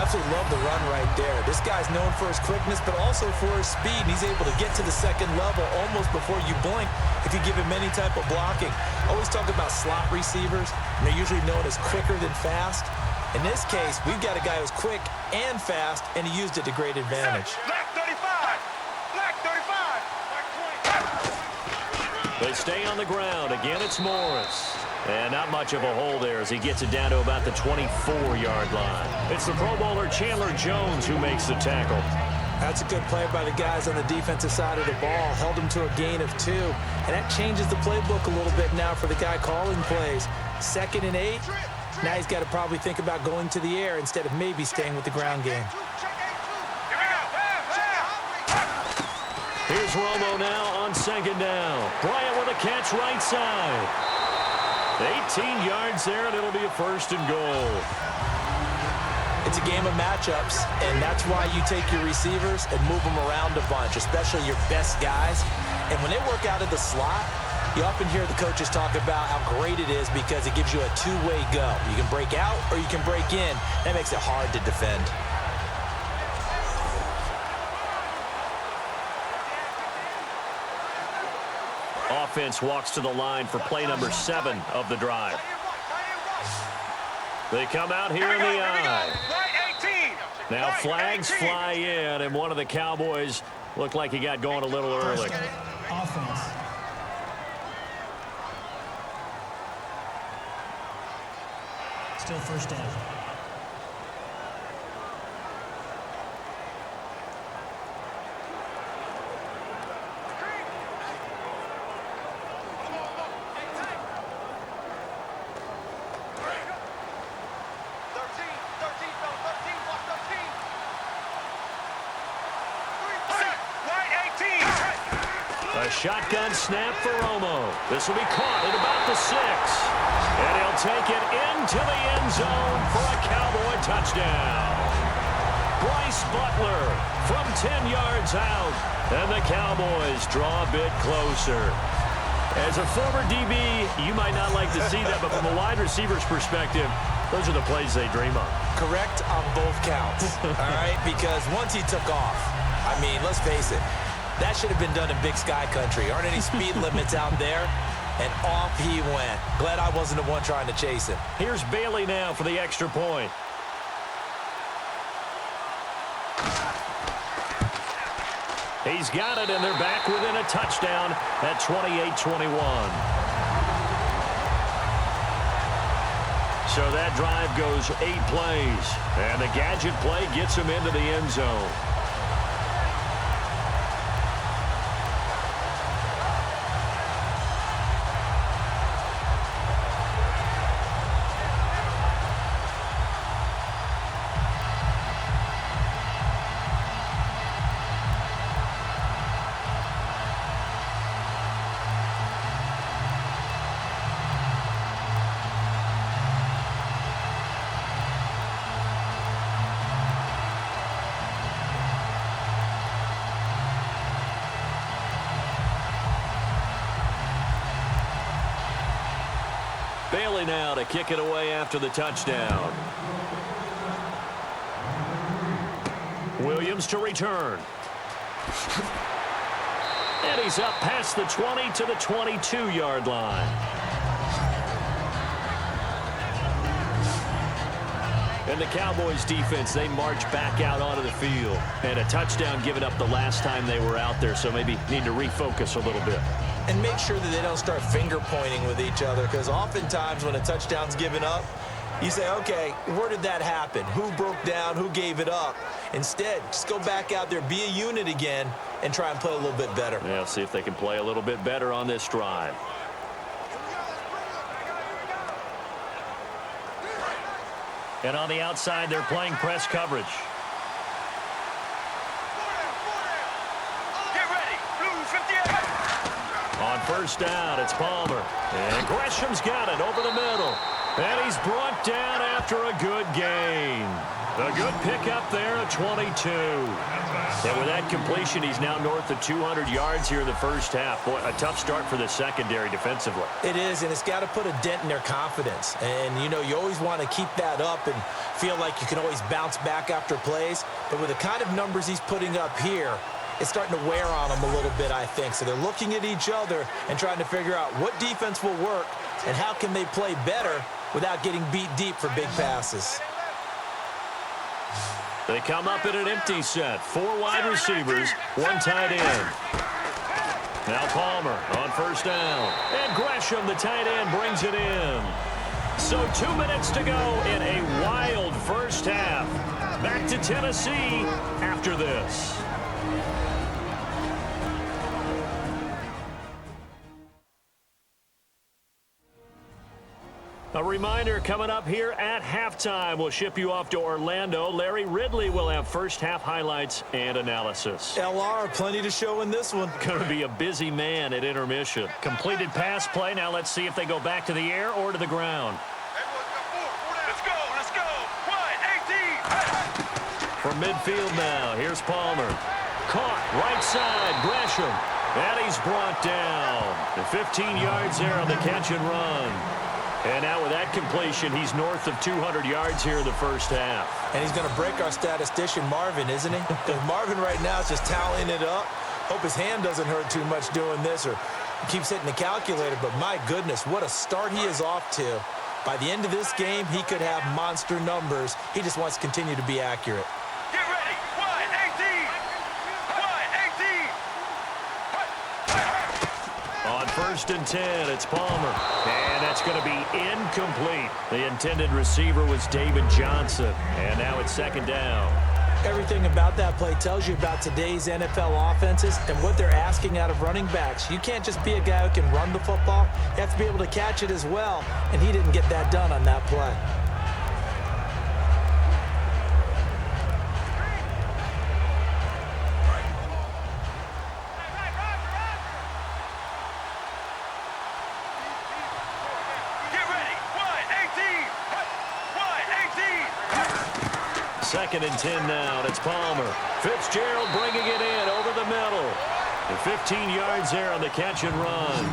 Absolutely love the run right there. This guy's known for his quickness, but also for his speed. And he's able to get to the 2nd level almost before you blink if you give him any type of blocking. Always talk about slot receivers, and they're usually known as quicker than fast. In this case, we've got a guy who's quick and fast, and he used it to great advantage. Black 35. Black 35. They stay on the ground. Again, it's Morris. And not much of a hole there as he gets it down to about the 24-yard line. It's the Pro Bowler Chandler Jones who makes the tackle. That's a good play by the guys on the defensive side of the ball. Held him to a gain of 2. And that changes the playbook a little bit now for the guy calling plays. 2nd and 8. Now he's got to probably think about going to the air instead of maybe staying with the ground game. Here's Romo now on 2nd down. Bryant with a catch right side. 18 yards there, and it'll be a 1st and goal. It's a game of matchups, and that's why you take your receivers and move them around a bunch, especially your best guys. And when they work out of the slot, you often hear the coaches talk about how great it is because it gives you a two-way go. You can break out or you can break in. That makes it hard to defend. Offense walks to the line for play number 7 of the drive. They come out here in the eye. Now flags fly in, and one of the Cowboys looked like he got going a little early. Offense. Still first down. A shotgun snap for Romo. This will be caught at about the 6. And he'll take it into the end zone for a Cowboy touchdown. Bryce Butler from 10 yards out. And the Cowboys draw a bit closer. As a former DB, you might not like to see that, but from a wide receiver's perspective, those are the plays they dream of. Correct on both counts, all right? Because once he took off, I mean, let's face it, that should have been done in Big Sky Country. Aren't any speed limits out there? And off he went. Glad I wasn't the one trying to chase him. Here's Bailey now for the extra point. He's got it, and they're back within a touchdown at 28-21. So that drive goes 8 plays, and the gadget play gets him into the end zone. Bailey now to kick it away after the touchdown. Williams to return. And he's up past the 20 to the 22-yard line. And the Cowboys defense, they march back out onto the field. And a touchdown given up the last time they were out there, so maybe need to refocus a little bit. And make sure that they don't start finger pointing with each other, because oftentimes when a touchdown's given up, you say, okay, where did that happen? Who broke down? Who gave it up? Instead, just go back out there, be a unit again, and try and play a little bit better. Yeah, see if they can play a little bit better on this drive. And on the outside, they're playing press coverage. Get ready. Blue 58. On first down, it's Palmer. And Gresham's got it over the middle. And he's brought down after a good gain. A good pickup there at 22. And with that completion, he's now north of 200 yards here in the first half. Boy, a tough start for the secondary defensively. It is, and it's got to put a dent in their confidence. And, you know, you always want to keep that up and feel like you can always bounce back after plays. But with the kind of numbers he's putting up here, it's starting to wear on them a little bit, I think. So they're looking at each other and trying to figure out what defense will work and how can they play better without getting beat deep for big passes. They come up in an empty set. 4 wide receivers, 1 tight end. Now Palmer on first down. And Gresham, the tight end, brings it in. So 2 minutes to go in a wild first half. Back to Tennessee after this. A reminder coming up here at halftime. We'll ship you off to Orlando. Larry Ridley will have first half highlights and analysis. LR, plenty to show in this one. Going to be a busy man at intermission. Completed pass play. Now let's see if they go back to the air or to the ground. Let's go. Let's go. 1, 18. From midfield now, here's Palmer. Caught, right side, Gresham. And he's brought down. The 15 yards there on the catch and run. And now with that completion, he's north of 200 yards here in the first half. And he's going to break our statistician, Marvin, isn't he? Because Marvin right now is just tallying it up. Hope his hand doesn't hurt too much doing this, or he keeps hitting the calculator. But my goodness, what a start he is off to. By the end of this game, he could have monster numbers. He just wants to continue to be accurate. Get ready. 1, 18. On first and 10, it's Palmer. And that's going to be incomplete. The intended receiver was David Johnson. And now it's second down. Everything about that play tells you about today's NFL offenses and what they're asking out of running backs. You can't just be a guy who can run the football. You have to be able to catch it as well. And he didn't get that done on that play. Second and 10 now. It's Palmer. Fitzgerald bringing it in over the middle. And 15 yards there on the catch and run.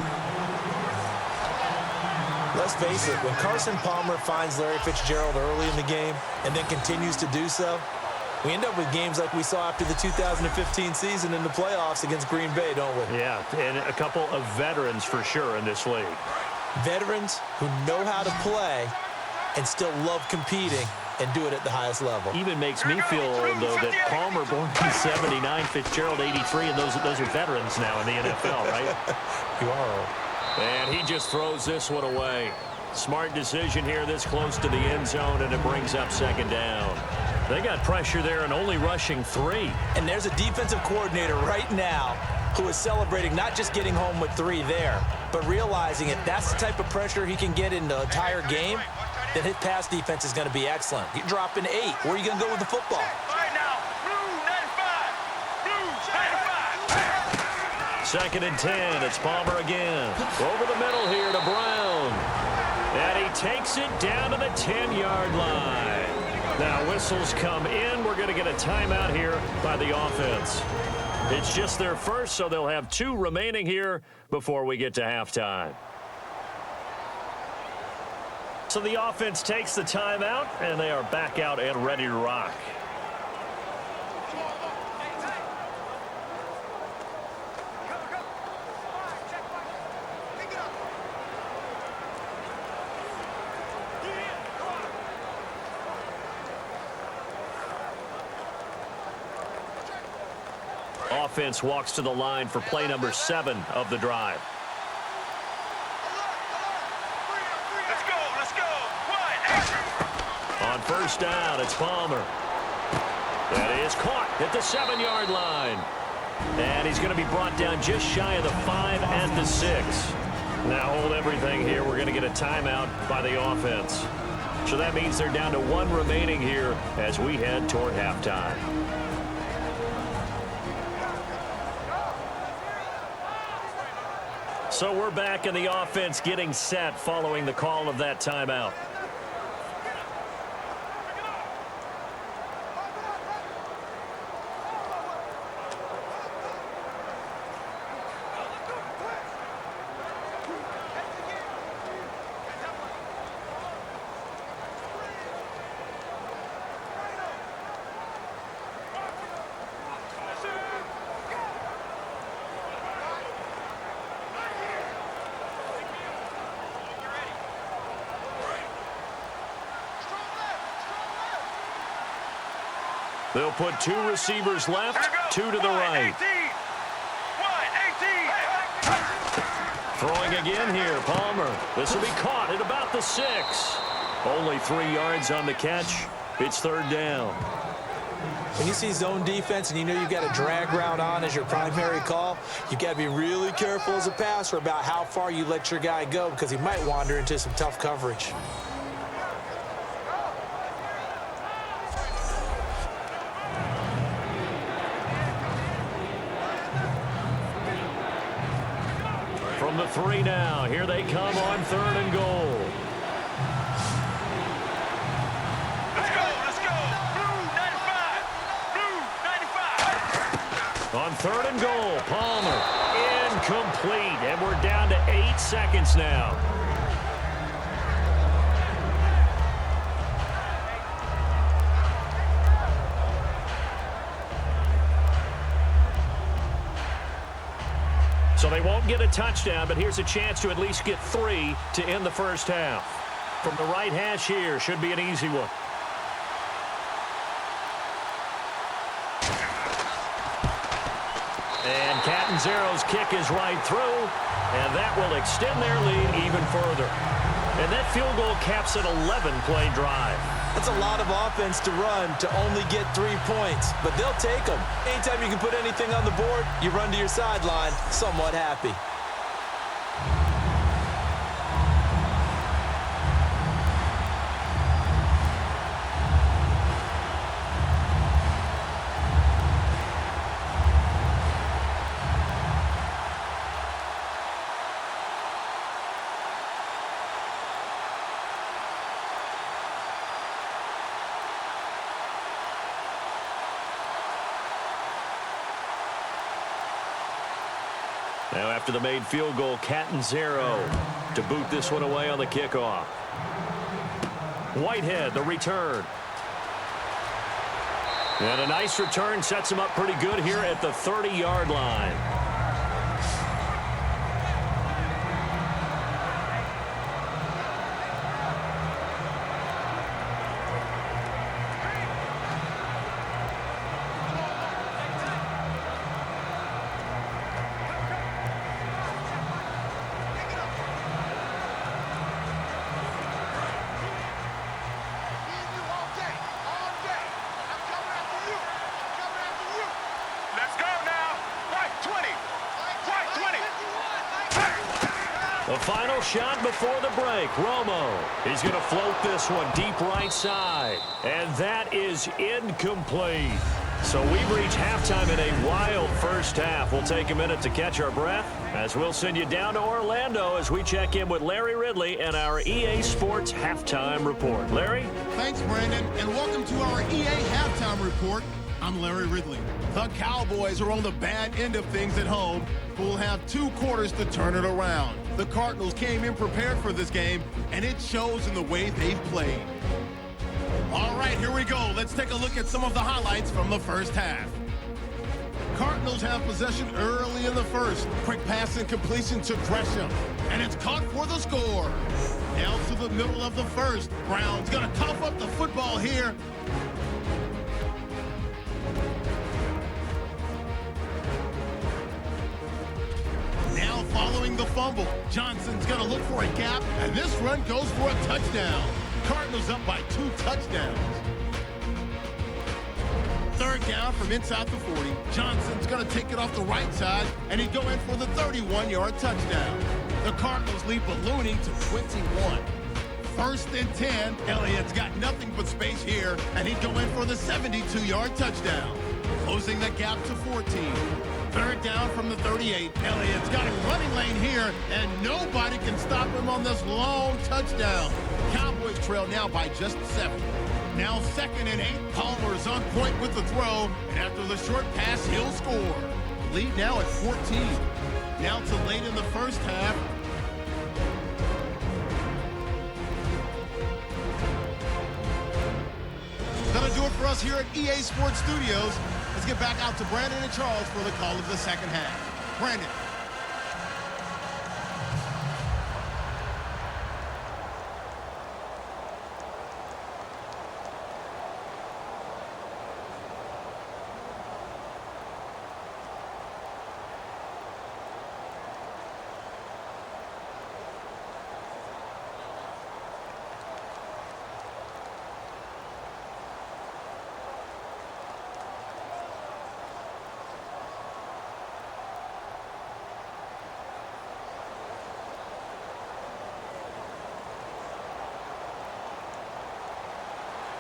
Let's face it, when Carson Palmer finds Larry Fitzgerald early in the game and then continues to do so, we end up with games like we saw after the 2015 season in the playoffs against Green Bay, don't we? Yeah, and a couple of veterans for sure in this league. Veterans who know how to play and still love competing and do it at the highest level. Even makes me feel old, though, that Palmer, born in 79, Fitzgerald 83, and those are veterans now in the NFL, right? You are old. And he just throws this one away. Smart decision here this close to the end zone, and it brings up second down. They got pressure there and only rushing 3. And there's a defensive coordinator right now who is celebrating not just getting home with 3 there, but realizing if that's the type of pressure he can get in the entire game, then his pass defense is going to be excellent. You're dropping 8. Where are you going to go with the football? Right now, blue 95. Blue 95. Second and 10. It's Palmer again. Over the middle here to Brown. And he takes it down to the 10-yard line. Now whistles come in. We're going to get a timeout here by the offense. It's just their first, so they'll have 2 remaining here before we get to halftime. So the offense takes the timeout, and they are back out and ready to rock. Offense walks to the line for play number 7 of the drive. Let's go. What? On first down, it's Palmer. That is caught at the 7-yard line. And he's going to be brought down just shy of the 5 and the 6. Now hold everything here. We're going to get a timeout by the offense. So that means they're down to 1 remaining here as we head toward halftime. So we're back in the offense getting set following the call of that timeout. They'll put 2 receivers left, 2 to the right. 18. Throwing again here, Palmer. This will be caught at about the 6. Only 3 yards on the catch. It's 3rd down. When you see zone defense and you know you've got a drag route on as your primary call, you've got to be really careful as a passer about how far you let your guy go because he might wander into some tough coverage. From the 3 now, here they come on 3rd and goal. Let's go. Blue 95. Blue 95. On 3rd and goal, Palmer. Incomplete, and we're down to 8 seconds now. So they won't get a touchdown, but here's a chance to at least get 3 to end the first half. From the right hash here, should be an easy one. And Catanzaro's kick is right through, and that will extend their lead even further. And that field goal caps an 11-play drive. That's a lot of offense to run to only get 3 points, but they'll take them. Anytime you can put anything on the board, you run to your sideline somewhat happy. Now after the made field goal, Catanzaro to boot this one away on the kickoff. Whitehead, the return. And a nice return sets him up pretty good here at the 30-yard line. The final shot before the break. Romo. He's going to float this one deep right side. And that is incomplete. So we've reached halftime in a wild first half. We'll take a minute to catch our breath as we'll send you down to Orlando as we check in with Larry Ridley and our EA Sports Halftime Report. Larry? Thanks, Brandon, and welcome to our EA Halftime Report. I'm Larry Ridley. The Cowboys are on the bad end of things at home, who will have 2 quarters to turn it around. The Cardinals came in prepared for this game, and it shows in the way they've played. All right, here we go. Let's take a look at some of the highlights from the first half. Cardinals have possession early in the first. Quick pass and completion to Gresham, and it's caught for the score. Now to the middle of the first. Brown's going to cough up the football here. Now following the fumble, Johnson's going to look for a gap, and this run goes for a touchdown. Cardinals up by 2 touchdowns. Third down from inside the 40. Johnson's going to take it off the right side, and he'd go in for the 31-yard touchdown. The Cardinals lead ballooning to 21. First and 10. Elliott's got nothing but space here, and he'd go in for the 72-yard touchdown. Closing the gap to 14. Third down from the 38. Elliott's got a running lane here, and nobody can stop him on this long touchdown. Cowboys trail now by just 7. Now 2nd and 8. Palmer's on point with the throw, and after the short pass, he'll score. Lead now at 14. Now to late in the first half. That'll do it for us here at EA Sports Studios. Let's get back out to Brandon and Charles for the call of the second half. Brandon.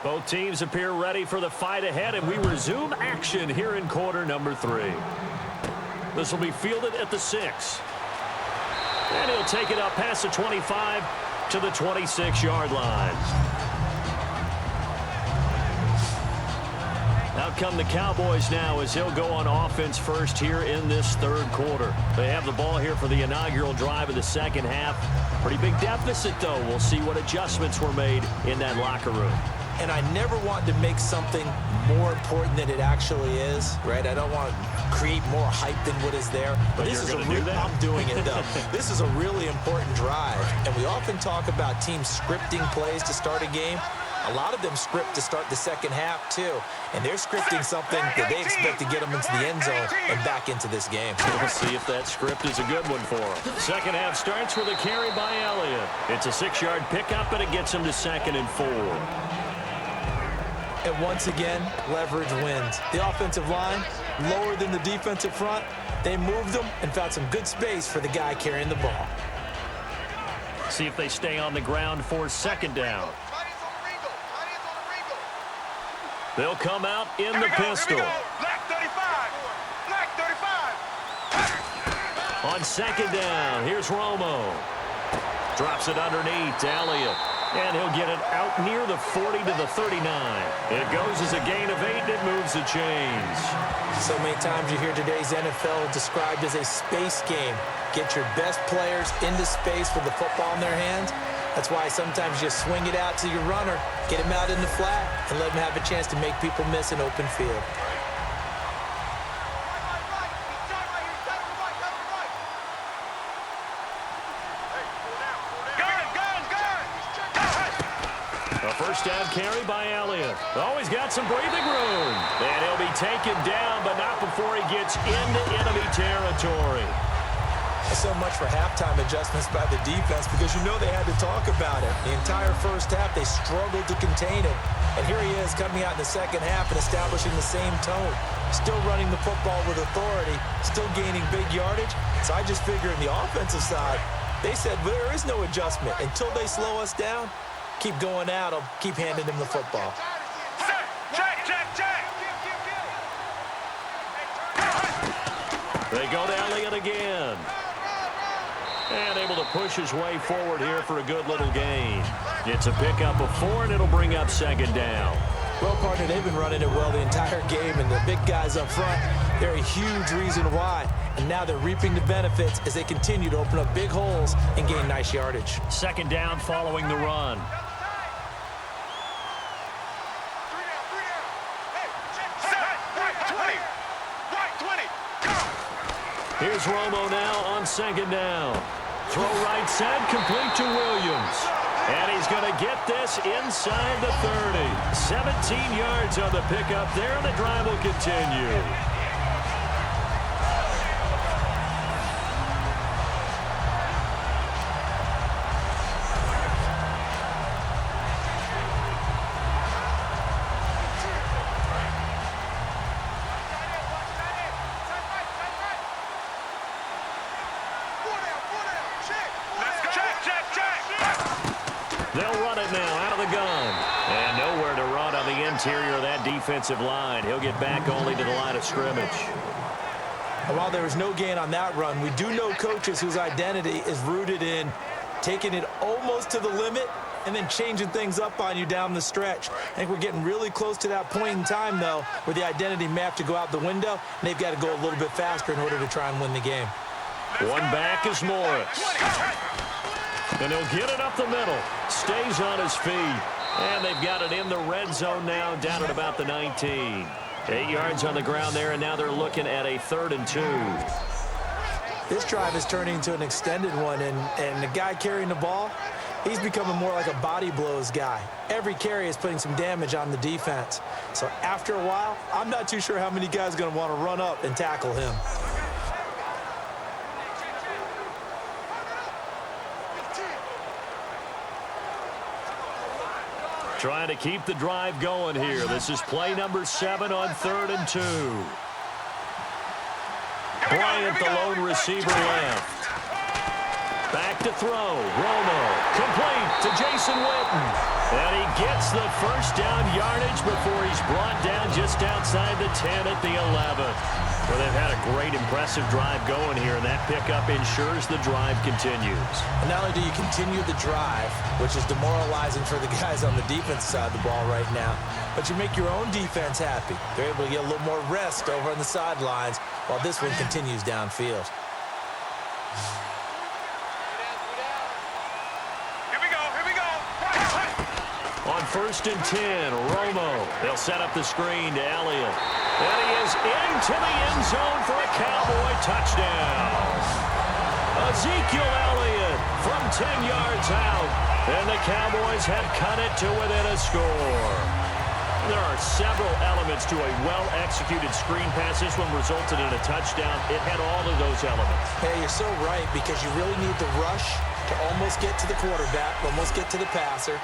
Both teams appear ready for the fight ahead, and we resume action here in quarter number 3. This will be fielded at the 6. And he'll take it up past the 25 to the 26-yard line. Out come the Cowboys now as he'll go on offense first here in this third quarter. They have the ball here for the inaugural drive of the second half. Pretty big deficit, though. We'll see what adjustments were made in that locker room. And I never want to make something more important than it actually is, right? I don't want to create more hype than what is there. But this is I'm doing it, though. This is a really important drive. And we often talk about teams scripting plays to start a game. A lot of them script to start the second half, too. And they're scripting something that they expect to get them into the end zone and back into this game. We'll see if that script is a good one for them. Second half starts with a carry by Elliott. It's a 6-yard pickup, and it gets him to 2nd and 4. And once again, leverage wins. The offensive line, lower than the defensive front. They moved them and found some good space for the guy carrying the ball. See if they stay on the ground for 2nd down. They'll come out in the pistol. Black 35. Black 35. On 2nd down, here's Romo. Drops it underneath to Elliott. And he'll get it out near the 40 to the 39. It goes as a gain of 8, and it moves the chains. So many times you hear today's NFL described as a space game. Get your best players into space with the football in their hands. That's why sometimes you swing it out to your runner, get him out in the flat, and let him have a chance to make people miss an open field. First down carry by Elliott. Oh, he's got some breathing room. And he'll be taken down, but not before he gets into enemy territory. So much for halftime adjustments by the defense, because you know they had to talk about it. The entire first half, they struggled to contain it. And here he is coming out in the second half and establishing the same tone. Still running the football with authority, still gaining big yardage. So I just figure in the offensive side, they said, well, there is no adjustment. Until they slow us down, keep going at them, keep handing them the football. They go to Elliott again. And able to push his way forward here for a good little gain. It's a pickup of 4, and it'll bring up 2nd down. Well, partner, they've been running it well the entire game, and the big guys up front, they're a huge reason why. And now they're reaping the benefits as they continue to open up big holes and gain nice yardage. Second down following the run. Here's Romo now on second down. Throw right side, complete to Williams. And he's going to get this inside the 30. 17 yards on the pickup there, and the drive will continue. They'll run it now out of the gun. And nowhere to run on the interior of that defensive line. He'll get back only to the line of scrimmage. And while there was no gain on that run, we do know coaches whose identity is rooted in taking it almost to the limit and then changing things up on you down the stretch. I think we're getting really close to that point in time, though, where the identity may have to go out the window, and they've got to go a little bit faster in order to try and win the game. One back is Morris. And he'll get it up the middle. Stays on his feet. And they've got it in the red zone now, down at about the 19. 8 yards on the ground there, and now they're looking at a 3rd and 2. This drive is turning into an extended one, and the guy carrying the ball, he's becoming more like a body blows guy. Every carry is putting some damage on the defense. So after a while, I'm not too sure how many guys are going to want to run up and tackle him. Trying to keep the drive going here. This is play number 7 on 3rd and 2. Bryant, the lone receiver, left. Back to throw. Romo. Complete to Jason Witten. And he gets the first down yardage before he's brought down just outside the 10 at the 11. Well, they've had a great, impressive drive going here, and that pickup ensures the drive continues. And not only do you continue the drive, which is demoralizing for the guys on the defense side of the ball right now, but you make your own defense happy. They're able to get a little more rest over on the sidelines while this one continues downfield. On 1st and 10, Romo. They'll set up the screen to Elliott. And he is into the end zone for a Cowboy touchdown. Ezekiel Elliott from 10 yards out. And the Cowboys have cut it to within a score. There are several elements to a well-executed screen pass. This one resulted in a touchdown. It had all of those elements. Hey, you're so right, because you really need the rush to almost get to the quarterback, almost get to the passer.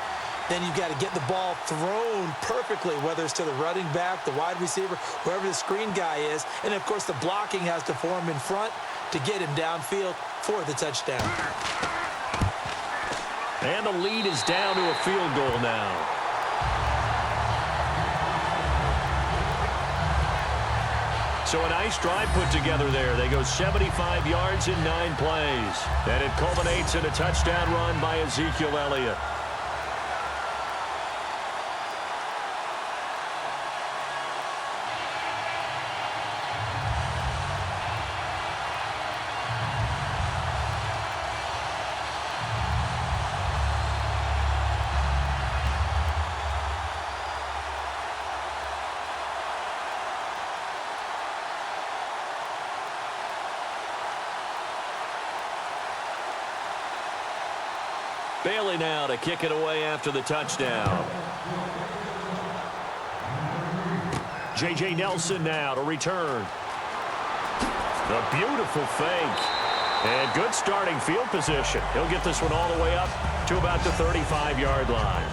Then you've got to get the ball thrown perfectly, whether it's to the running back, the wide receiver, wherever the screen guy is. And, of course, the blocking has to form in front to get him downfield for the touchdown. And the lead is down to a field goal now. So a nice drive put together there. They go 75 yards in 9 plays. And it culminates in a touchdown run by Ezekiel Elliott. Bailey now to kick it away after the touchdown. J.J. Nelson now to return. The beautiful fake. And good starting field position. He'll get this one all the way up to about the 35-yard line.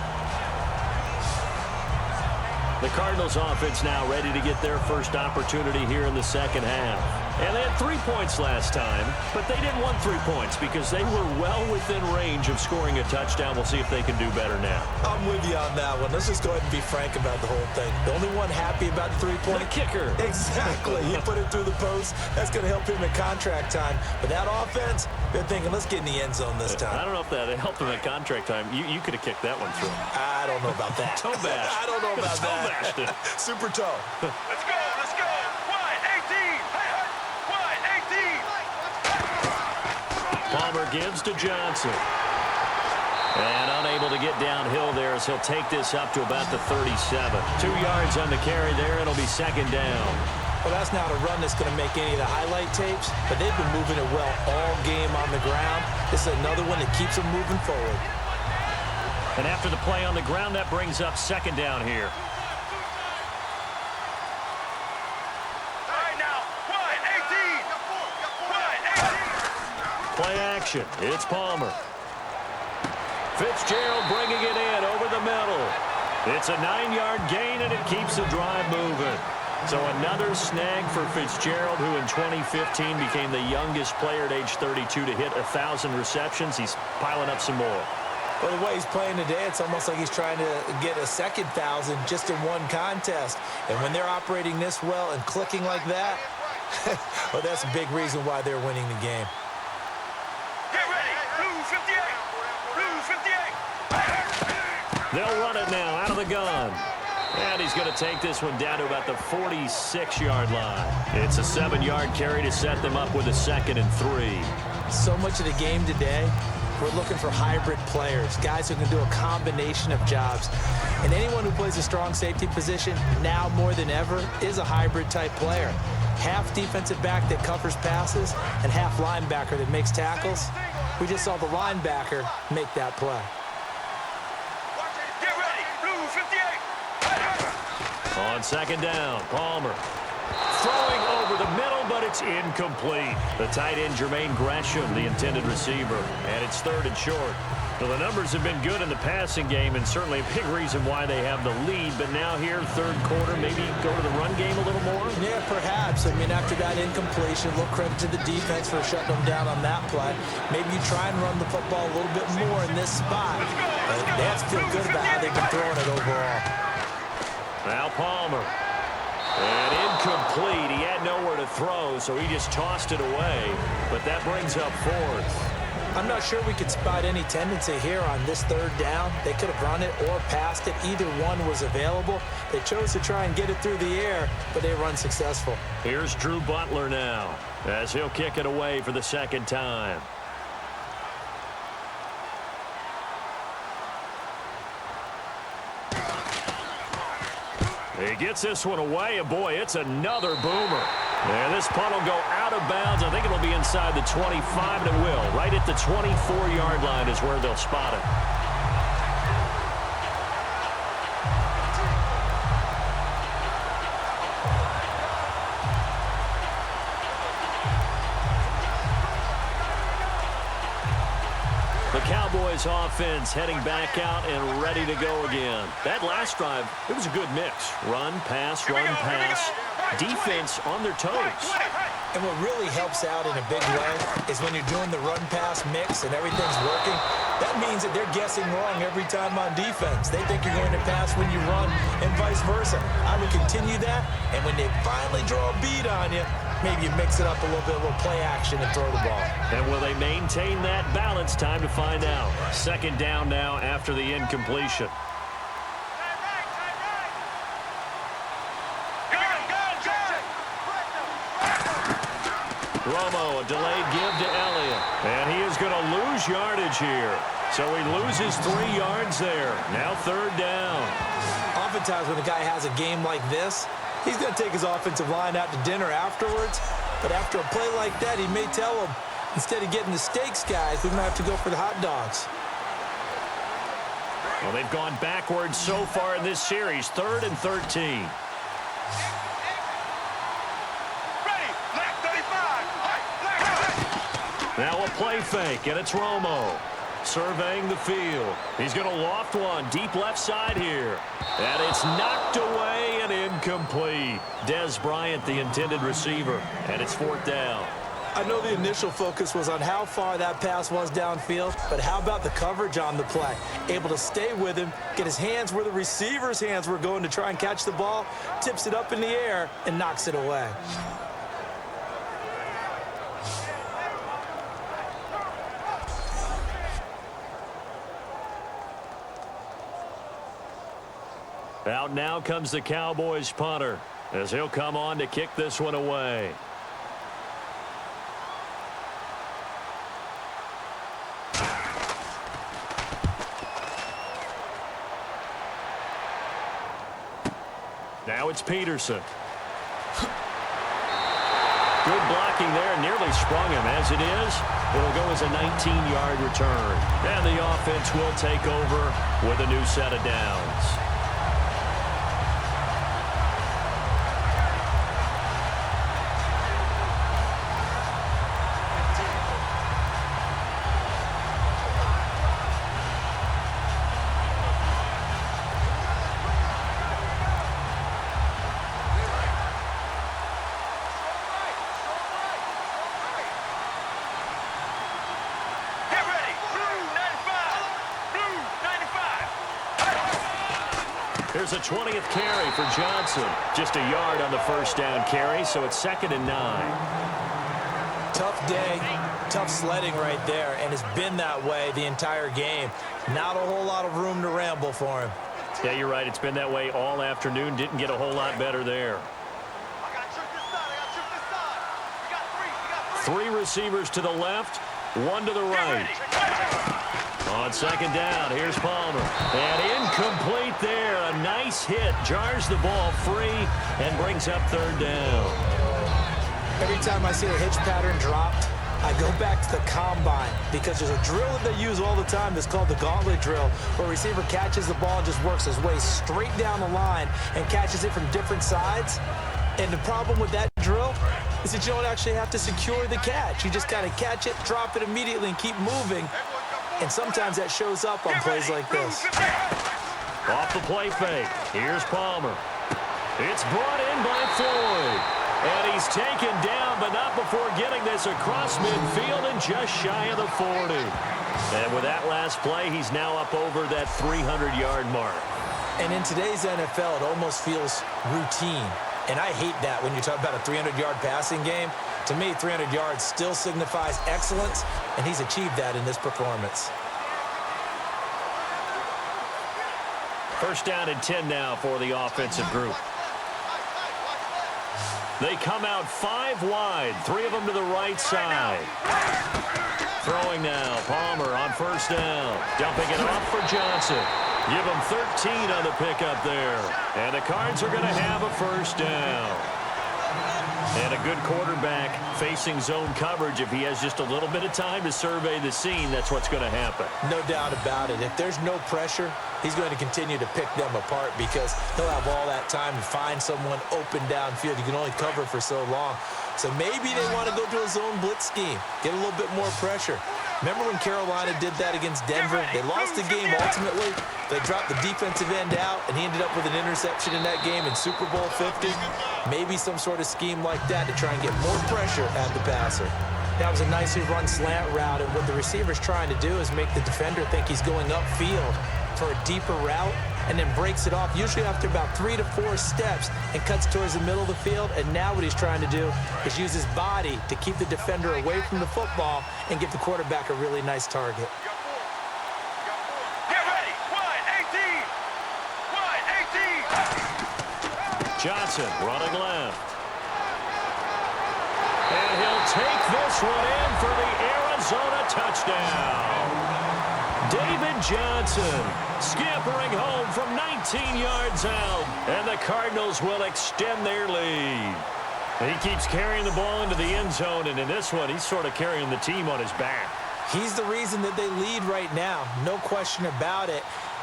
The Cardinals offense now ready to get their first opportunity here in the second half. And they had 3 points last time, but they didn't want 3 points because they were well within range of scoring a touchdown. We'll see if they can do better now. I'm with you on that one. Let's just go ahead and be frank about the whole thing. The only one happy about the 3-point. The kicker. Exactly. He put it through the post. That's going to help him in contract time. But that offense, they're thinking, let's get in the end zone this time. I don't know if that helped him at contract time. You could have kicked that one through. I don't know about that. Toe bash. I don't know about Toe that. bashed it. Super toe. Let's go, let's go. Wide 18. Hey, hey. Wide 18. Palmer gives to Johnson. And unable to get downhill there as he'll take this up to about the 37. 2 yards on the carry there. It'll be second down. Well, that's not a run that's going to make any of the highlight tapes, but they've been moving it well all game on the ground. This is another one that keeps them moving forward. And after the play on the ground, that brings up second down here. All right, now. Wide 18. Wide 18. Play action. It's Palmer. Fitzgerald bringing it in over the middle. It's a 9-yard gain, and it keeps the drive moving. So another snag for Fitzgerald, who in 2015 became the youngest player at age 32 to hit 1,000 receptions. He's piling up some more. Well, the way he's playing today, it's almost like he's trying to get a second 1,000 just in one contest. And when they're operating this well and clicking like that, well, that's a big reason why they're winning the game. Get ready. Blue 58. Blue 58. They'll run it now out of the gun. And he's going to take this one down to about the 46-yard line. It's a 7-yard carry to set them up with a 2nd and 3. So much of the game today, we're looking for hybrid players, guys who can do a combination of jobs. And anyone who plays a strong safety position, now more than ever, is a hybrid-type player. Half defensive back that covers passes and half linebacker that makes tackles. We just saw the linebacker make that play. Get ready. Blue 58. On second down, Palmer. Throwing over the middle, but it's incomplete. The tight end, Jermaine Gresham, the intended receiver. And it's 3rd and short. Well, the numbers have been good in the passing game, and certainly a big reason why they have the lead. But now here, 3rd quarter, maybe go to the run game a little more? Yeah, perhaps. I mean, after that incompletion, a little credit to the defense for shutting them down on that play. Maybe you try and run the football a little bit more in this spot. But they have to feel good about how they've been throwing it overall. Now Palmer. And incomplete. He had nowhere to throw, so he just tossed it away. But that brings up 4th. I'm not sure we could spot any tendency here on this 3rd down. They could have run it or passed it. Either one was available. They chose to try and get it through the air, but they were unsuccessful. Here's Drew Butler now, as he'll kick it away for the 2nd time. He gets this one away, and boy, it's another boomer. And this punt will go out of bounds. I think it'll be inside the 25, and it will. Right at the 24-yard line is where they'll spot it. The Cowboys offense heading back out and ready to go again. That last drive, it was a good mix. Run, pass, run, pass. Defense on their toes. And what really helps out in a big way is when you're doing the run-pass mix and everything's working, that means that they're guessing wrong every time on defense. They think you're going to pass when you run and vice versa. I would continue that, and when they finally draw a bead on you, maybe you mix it up a little bit, a little play action and throw the ball. And will they maintain that balance? Time to find out. 2nd down now after the incompletion. Romo, a delayed give to Elliott. And he is going to lose yardage here. So he loses 3 yards there. Now 3rd down. Oftentimes when a guy has a game like this, he's going to take his offensive line out to dinner afterwards. But after a play like that, he may tell them, instead of getting the steaks, guys, we might have to go for the hot dogs. Well, they've gone backwards so far in this series. 3rd and 13. Now a play fake, and it's Romo surveying the field. He's going to loft one deep left side here. And it's knocked away and Incomplete. Des Bryant, the intended receiver, and it's 4th down. I know the initial focus was on how far that pass was downfield, but how about the coverage on the play? Able to stay with him, get his hands where the receiver's hands were going to try and catch the ball, tips it up in the air, and knocks it away. Out now comes the Cowboys punter, as he'll come on to kick this one away. Now it's Peterson. Good blocking there, nearly sprung him. As it is, it'll go as a 19-yard return. And the offense will take over with a new set of downs. Here's a 20th carry for Johnson. Just a yard on the first down carry, so it's 2nd and 9. Tough day, tough sledding right there, and it's been that way the entire game. Not a whole lot of room to ramble for him. Yeah, you're right. It's been that way all afternoon. Didn't get a whole lot better there. Three receivers to the left, one to the right. On 2nd down, here's Palmer. And incomplete there. A nice hit. Jars the ball free and brings up 3rd down. Every time I see a hitch pattern dropped, I go back to the combine because there's a drill that they use all the time that's called the gauntlet drill, where a receiver catches the ball and just works his way straight down the line and catches it from different sides. And the problem with that drill is that you don't actually have to secure the catch. You just kind of catch it, drop it immediately, and keep moving. And sometimes that shows up on plays like this. Off the play fake. Here's Palmer. It's brought in by Floyd. And he's taken down, but not before getting this across midfield and just shy of the 40. And with that last play, he's now up over that 300-yard mark. And in today's NFL, it almost feels routine. And I hate that when you talk about a 300-yard passing game. To me, 300 yards still signifies excellence, and he's achieved that in this performance. 1st down and 10 now for the offensive group. They come out 5 wide, 3 of them to the right side. Throwing now, Palmer on 1st down. Dumping it off for Johnson. Give him 13 on the pickup there. And the Cards are going to have a 1st down. And a good quarterback facing zone coverage. If he has just a little bit of time to survey the scene, that's what's going to happen. No doubt about it. If there's no pressure, he's going to continue to pick them apart because he'll have all that time to find someone open downfield. You can only cover for so long. So maybe they want to go to a zone blitz scheme, get a little bit more pressure. Remember when Carolina did that against Denver? They lost the game ultimately. They dropped the defensive end out, and he ended up with an interception in that game in Super Bowl 50. Maybe some sort of scheme like that to try and get more pressure at the passer. That was a nicely run slant route, and what the receiver's trying to do is make the defender think he's going upfield for a deeper route, and then breaks it off, usually after about 3 to 4 steps, and cuts towards the middle of the field. And now what he's trying to do is use his body to keep the defender away from the football and give the quarterback a really nice target. Get ready. Wide 18. Wide 18. Johnson running left. And he'll take this one in for the Arizona touchdown. David Johnson scampering home from 19 yards out, and the Cardinals will extend their lead. He keeps carrying the ball into the end zone, and in this one, he's sort of carrying the team on his back. He's the reason that they lead right now, no question about it.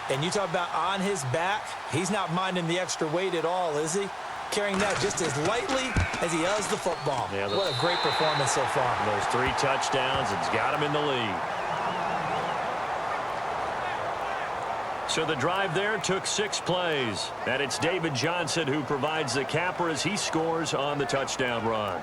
And you talk about on his back, he's not minding the extra weight at all, is he? Carrying that just as lightly as he does the football. Yeah, what a great performance so far. Those 3 touchdowns, it's got him in the lead. So the drive there took 6 plays. And it's David Johnson who provides the capper as he scores on the touchdown run.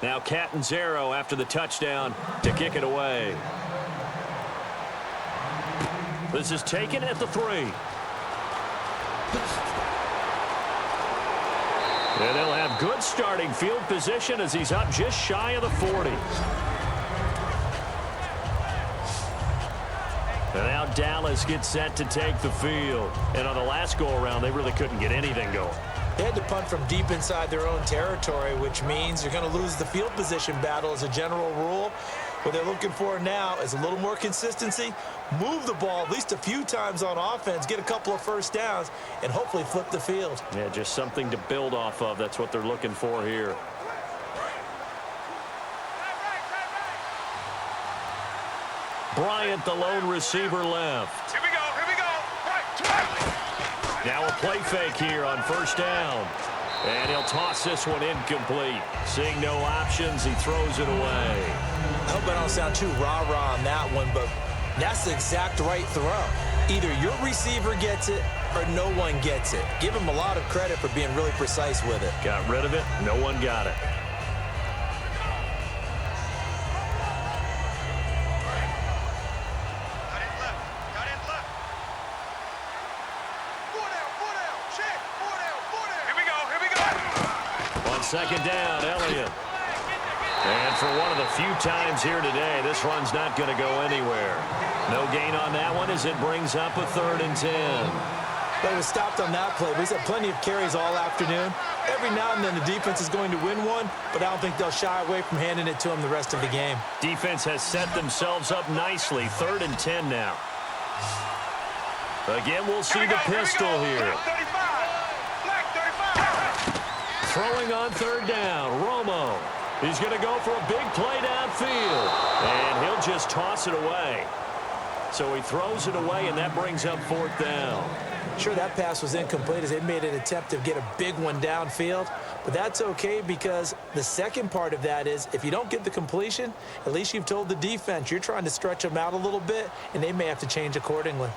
Now Catanzaro after the touchdown to kick it away. This is taken at the 3. And they'll have good starting field position as he's up just shy of the 40. And now Dallas gets set to take the field. And on the last go-around, they really couldn't get anything going. They had to punt from deep inside their own territory, which means you're going to lose the field position battle as a general rule. What they're looking for now is a little more consistency, move the ball at least a few times on offense, get a couple of first downs, and hopefully flip the field. Yeah, just something to build off of. That's what they're looking for here. Bryant, the lone receiver, left. Here we go, here we go. Right. Now a play fake here on first down. And he'll toss this one incomplete. Seeing no options, he throws it away. I hope I don't sound too rah-rah on that one, but that's the exact right throw. Either your receiver gets it or no one gets it. Give him a lot of credit for being really precise with it. Got rid of it. No one got it. Second down, Elliott. And for one of the few times here today, this run's not going to go anywhere. No gain on that one as it brings up a 3rd and 10. They was stopped on that play. We've had plenty of carries all afternoon. Every now and then the defense is going to win one, but I don't think they'll shy away from handing it to them the rest of the game. Defense has set themselves up nicely. 3rd and 10 now. Again, we'll see the pistol here. Throwing on 3rd down, Romo. He's going to go for a big play downfield, and he'll just toss it away. So he throws it away, and that brings up 4th down. Sure, that pass was incomplete as they made an attempt to get a big one downfield, but that's okay because the second part of that is if you don't get the completion, at least you've told the defense you're trying to stretch them out a little bit, and they may have to change accordingly.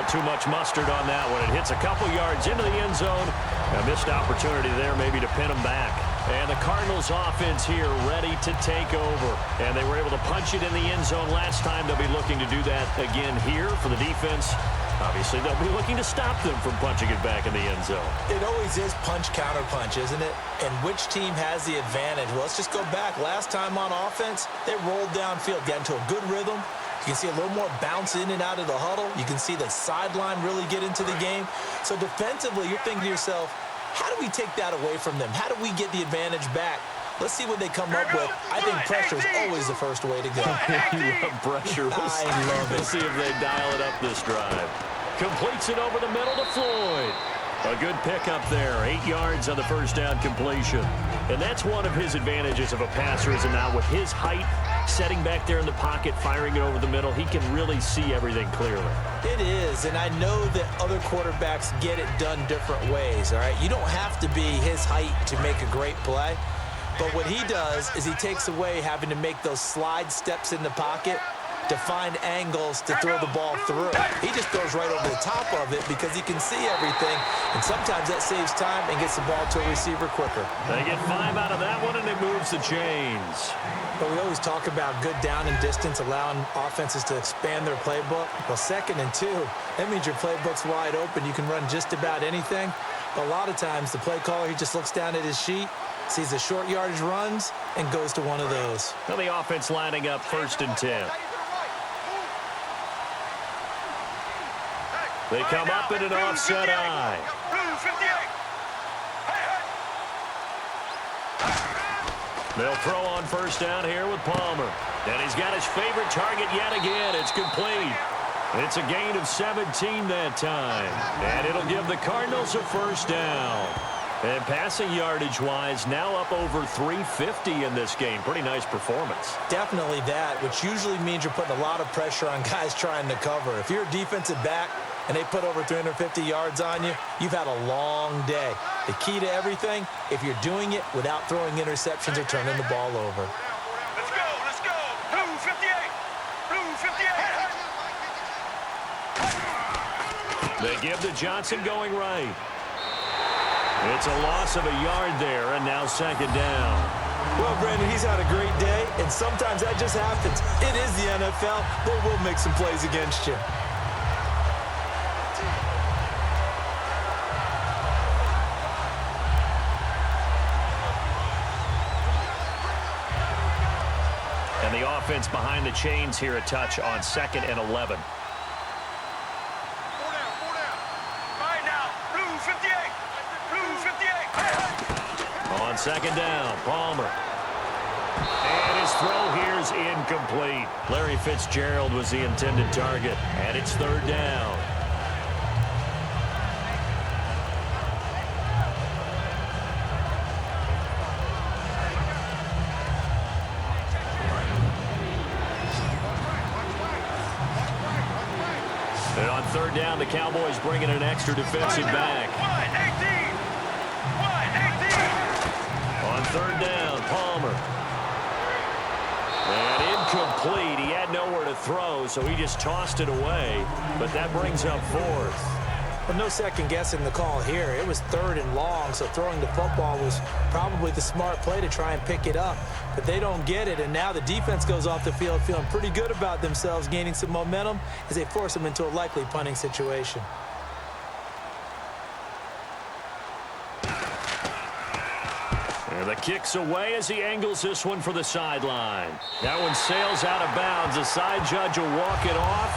Too much mustard on that one. It hits a couple yards into the end zone. A missed opportunity there maybe to pin them back. And the Cardinals offense here ready to take over. And they were able to punch it in the end zone last time. They'll be looking to do that again here for the defense. Obviously, they'll be looking to stop them from punching it back in the end zone. It always is punch-counter-punch, isn't it? And which team has the advantage? Well, let's just go back. Last time on offense, they rolled downfield, got into a good rhythm. You can see a little more bounce in and out of the huddle. You can see the sideline really get into the game. So defensively, you're thinking to yourself, how do we take that away from them? How do we get the advantage back? Let's see what they come up with. I think pressure is always the first way to go. You love pressure. I love it. We'll see if they dial it up this drive. Completes it over the middle to Floyd. A good pickup there. 8 yards on the first down completion. And that's one of his advantages of a passer, is now with his height, setting back there in the pocket, firing it over the middle, he can really see everything clearly. It is, and I know that other quarterbacks get it done different ways, all right? You don't have to be his height to make a great play, but what he does is he takes away having to make those slide steps in the pocket to find angles to throw the ball through. He just goes right over the top of it because he can see everything, and sometimes that saves time and gets the ball to a receiver quicker. They get 5 out of that one, and it moves the chains. But we always talk about good down and distance, allowing offenses to expand their playbook. Well, 2nd and 2, that means your playbook's wide open. You can run just about anything. But a lot of times, the play caller, he just looks down at his sheet, sees the short yardage runs, and goes to one of those. Now the offense lining up 1st and 10. They come up in an offset eye. Blue 58. They'll throw on first down here with Palmer. And he's got his favorite target yet again. It's complete. It's a gain of 17 that time. And it'll give the Cardinals a first down. And passing yardage-wise, now up over 350 in this game. Pretty nice performance. Definitely that, which usually means you're putting a lot of pressure on guys trying to cover. If you're a defensive back and they put over 350 yards on you, you've had a long day. The key to everything, if you're doing it without throwing interceptions or turning the ball over. Let's go, let's go. Blue 58. Blue 58. They give to Johnson going right. It's a loss of a yard there, and now second down. Well, Brandon, he's had a great day, and sometimes that just happens. It is the NFL. They will make some plays against you. And the offense behind the chains here a touch on 2nd and 11. On second down, Palmer. And his throw here is incomplete. Larry Fitzgerald was the intended target, and it's third down. And on third down, the Cowboys bringing an extra defensive back. On third down, Palmer. And incomplete. He had nowhere to throw, so he just tossed it away. But that brings up fourth. Well, no second guessing the call here. It was third and long, so throwing the football was probably the smart play to try and pick it up. But they don't get it, and now the defense goes off the field feeling pretty good about themselves, gaining some momentum as they force them into a likely punting situation. And the kick's away as he angles this one for the sideline. That one sails out of bounds. The side judge will walk it off.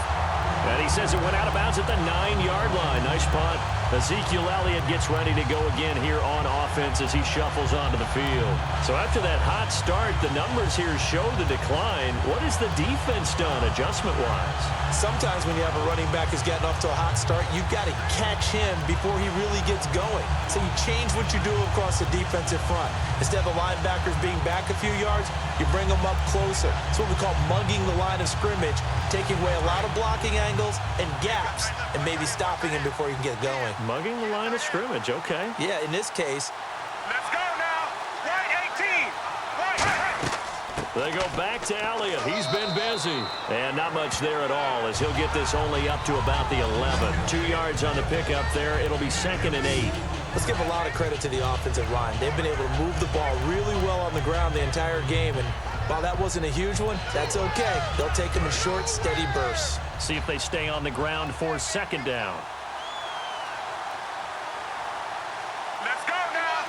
And he says it went out of bounds at the 9-yard line. Nice punt. Ezekiel Elliott gets ready to go again here on offense as he shuffles onto the field. So after that hot start, the numbers here show the decline. What has the defense done adjustment-wise? Sometimes when you have a running back who's getting off to a hot start, you've got to catch him before he really gets going. So you change what you do across the defensive front. Instead of the linebackers being back a few yards, you bring them up closer. It's what we call mugging the line of scrimmage, taking away a lot of blocking angles and gaps, and maybe stopping him before he can get going. Mugging the line of scrimmage, okay. Yeah, in this case. Let's go now. Right 18. They go back to Elliott. He's been busy. And not much there at all as he'll get this only up to about the 11. 2 yards on the pickup there. It'll be 2nd and 8. Let's give a lot of credit to the offensive line. They've been able to move the ball really well on the ground the entire game. And while that wasn't a huge one, that's okay. They'll take them in short, steady bursts. See if they stay on the ground for 2nd down. Let's go now.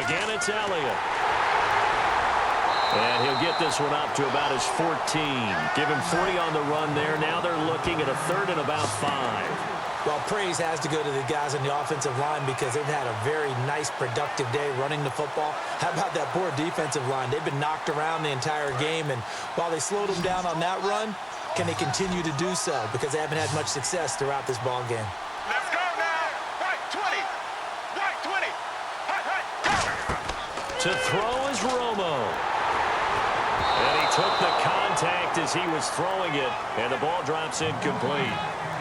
Again, it's Elliott. And he'll get this one up to about his 14. Give him 40 on the run there. Now they're looking at a 3rd and about 5. Well, praise has to go to the guys on the offensive line because they've had a very nice, productive day running the football. How about that poor defensive line? They've been knocked around the entire game, and while they slowed them down on that run, can they continue to do so? Because they haven't had much success throughout this ball game. Let's go now. Right 20. Right 20. To throw is Romo. And he took the contact as he was throwing it, and the ball drops incomplete.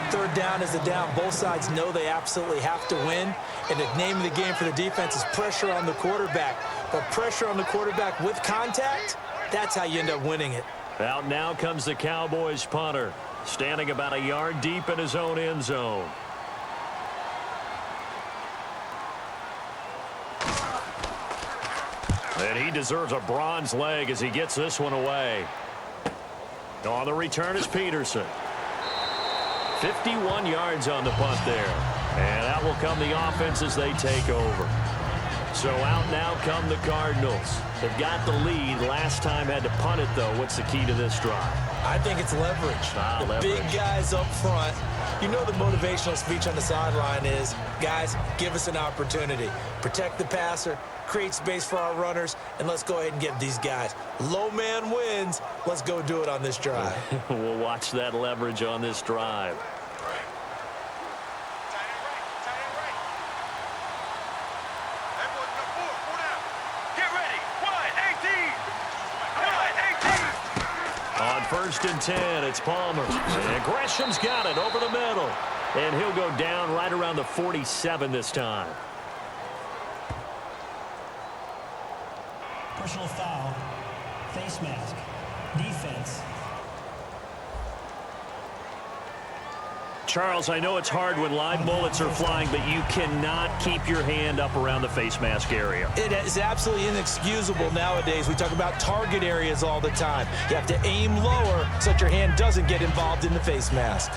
Third down is the down. Both sides know they absolutely have to win. And the name of the game for the defense is pressure on the quarterback. But pressure on the quarterback with contact, that's how you end up winning it. Out now comes the Cowboys punter, standing about a yard deep in his own end zone. And he deserves a bronze leg as he gets this one away. On the return is Peterson. 51 yards on the punt there. And that will come the offense as they take over. So out now come the Cardinals. They've got the lead. Last time had to punt it, though. What's the key to this drive? I think it's leverage. The big guys up front. You know the motivational speech on the sideline is, guys, give us an opportunity. Protect the passer, create space for our runners, and let's go ahead and give these guys. Low man wins. Let's go do it on this drive. We'll watch that leverage on this drive. On 1st and 10, it's Palmer. And Gresham's got it over the middle. And he'll go down right around the 47 this time. Personal foul. Face mask. Defense. Charles, I know it's hard when live bullets are flying, but you cannot keep your hand up around the face mask area. It is absolutely inexcusable nowadays. We talk about target areas all the time. You have to aim lower so that your hand doesn't get involved in the face mask.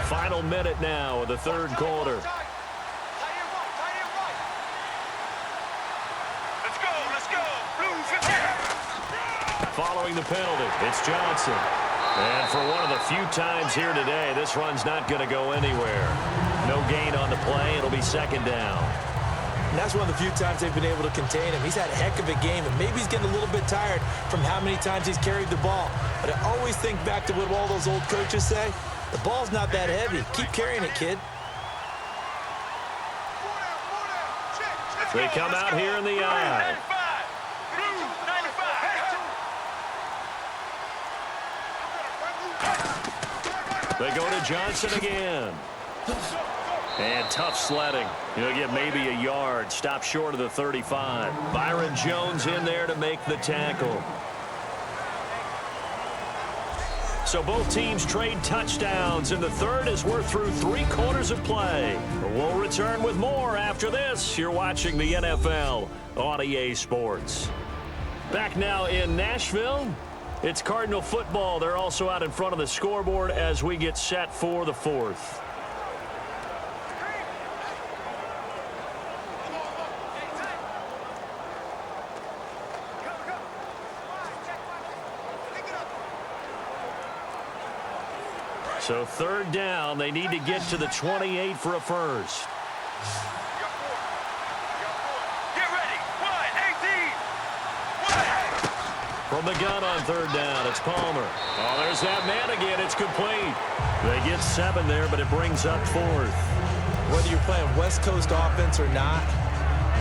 Final minute now of the 3rd quarter. Following the penalty, it's Johnson. And for one of the few times here today, this run's not going to go anywhere. No gain on the play. It'll be 2nd down. And that's one of the few times they've been able to contain him. He's had a heck of a game, and maybe he's getting a little bit tired from how many times he's carried the ball. But I always think back to what all those old coaches say. The ball's not that heavy. Keep carrying it, kid. They come out here in the eye. They go to Johnson again. And tough sledding. He'll get maybe a yard. Stop short of the 35. Byron Jones in there to make the tackle. So both teams trade touchdowns, and the 3rd as we're through 3 quarters of play. We'll return with more after this. You're watching the NFL on EA Sports. Back now in Nashville. It's Cardinal football. They're also out in front of the scoreboard as we get set for the 4th. So 3rd down. They need to get to the 28 for a first. From the gun on 3rd down, it's Palmer. Oh, there's that man again. It's complete. They get 7 there, but it brings up 4th. Whether you're playing West Coast offense or not,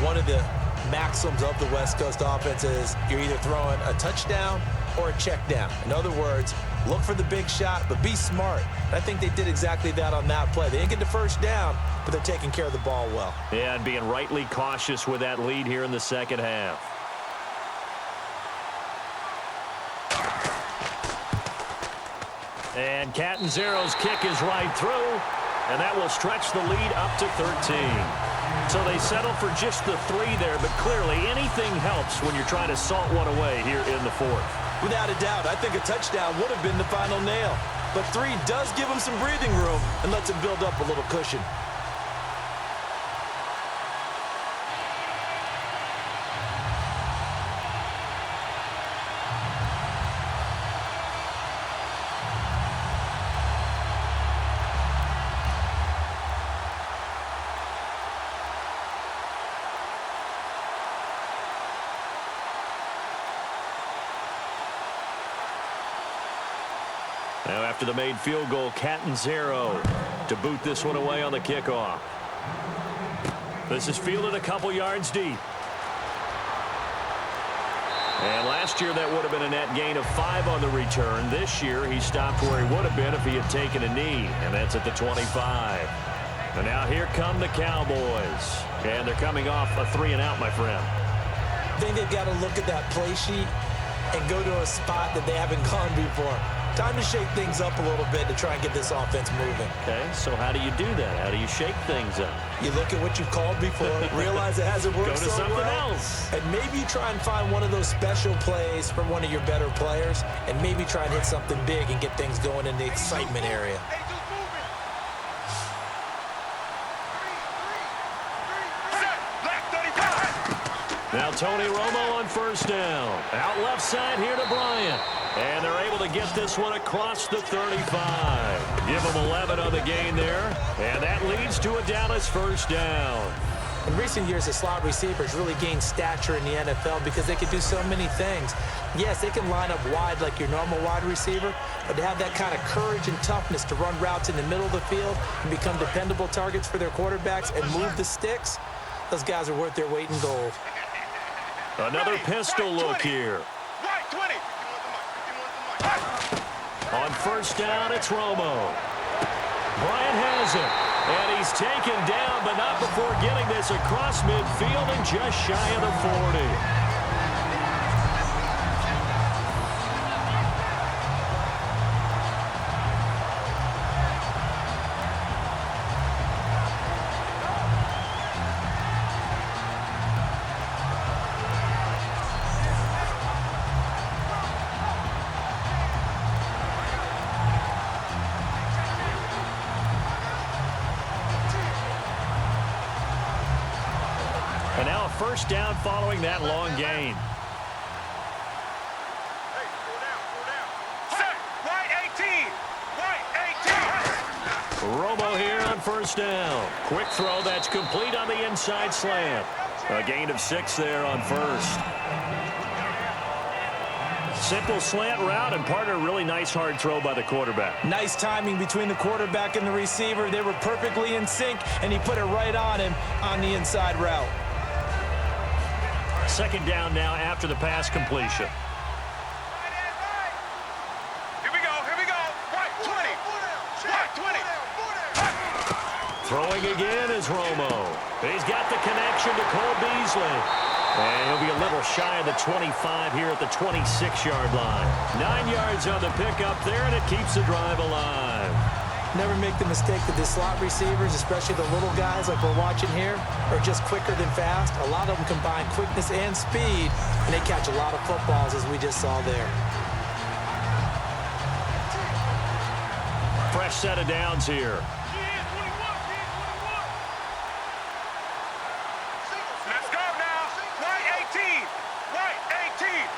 one of the maxims of the West Coast offense is you're either throwing a touchdown or a check down. In other words, look for the big shot, but be smart. And I think they did exactly that on that play. They didn't get the 1st down, but they're taking care of the ball well. Yeah, and being rightly cautious with that lead here in the 2nd half. And Catanzaro's kick is right through, and that will stretch the lead up to 13. So they settle for just the 3 there, but clearly anything helps when you're trying to salt one away here in the 4th. Without a doubt, I think a touchdown would have been the final nail. But 3 does give him some breathing room and lets him build up a little cushion. Now after the made field goal, Catanzaro to boot this one away on the kickoff. This is fielded a couple yards deep. And last year that would have been a net gain of 5 on the return. This year he stopped where he would have been if he had taken a knee, and that's at the 25. And now here come the Cowboys. And they're coming off a 3-and-out, my friend. I think they've got to look at that play sheet and go to a spot that they haven't gone before. Time to shake things up a little bit to try and get this offense moving. Okay, so how do you do that? How do you shake things up? You look at what you've called before, realize it hasn't worked so well. Go to something else. And maybe try and find one of those special plays from one of your better players, and maybe try and hit something big and get things going in the excitement area. Now Tony Romo on first down. Out left side here to Bryant. And they're able to get this one across the 35. Give them 11 on the gain there. And that leads to a Dallas first down. In recent years, the slot receivers really gained stature in the NFL because they can do so many things. Yes, they can line up wide like your normal wide receiver, but to have that kind of courage and toughness to run routes in the middle of the field and become dependable targets for their quarterbacks and move the sticks, those guys are worth their weight in gold. Another pistol look here. On first down, it's Romo. Bryant has it. And he's taken down, but not before getting this across midfield and just shy of the 40. And now a first down following that long gain. Hey, pull down. Set, right 18. Romo here on first down. Quick throw that's complete on the inside slant. A gain of 6 there on first. Simple slant route, and partner, really nice hard throw by the quarterback. Nice timing between the quarterback and the receiver. They were perfectly in sync, and he put it right on him on the inside route. Second down now after the pass completion. Here we go. Right 20. Right 20. Throwing again is Romo. He's got the connection to Cole Beasley. And he'll be a little shy of the 25 here at the 26-yard line. 9 yards on the pickup there, and it keeps the drive alive. Never make the mistake that the slot receivers, especially the little guys like we're watching here, are just quicker than fast. A lot of them combine quickness and speed, and they catch a lot of footballs, as we just saw there. Fresh set of downs here. Let's go now. Right 18. Right 18.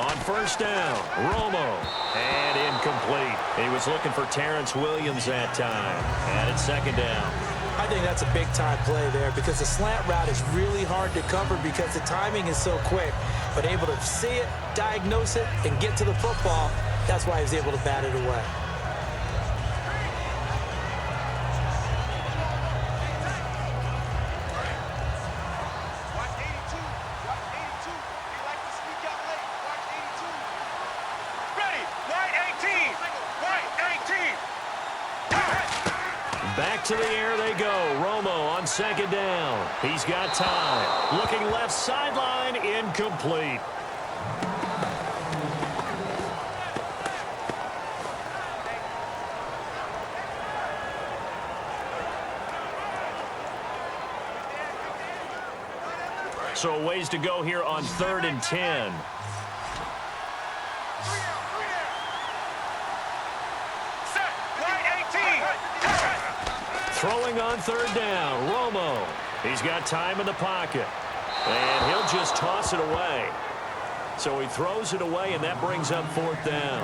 On first down, Romo. And incomplete. He was looking for Terrence Williams that time. And it's second down. I think that's a big-time play there because the slant route is really hard to cover because the timing is so quick. But able to see it, diagnose it, and get to the football, that's why he was able to bat it away. Back to the air they go. Romo on second down. He's got time. Looking left sideline, incomplete. So a ways to go here on 3rd and 10. Throwing on 3rd down, Romo. He's got time in the pocket. And he'll just toss it away. So he throws it away, and that brings up 4th down.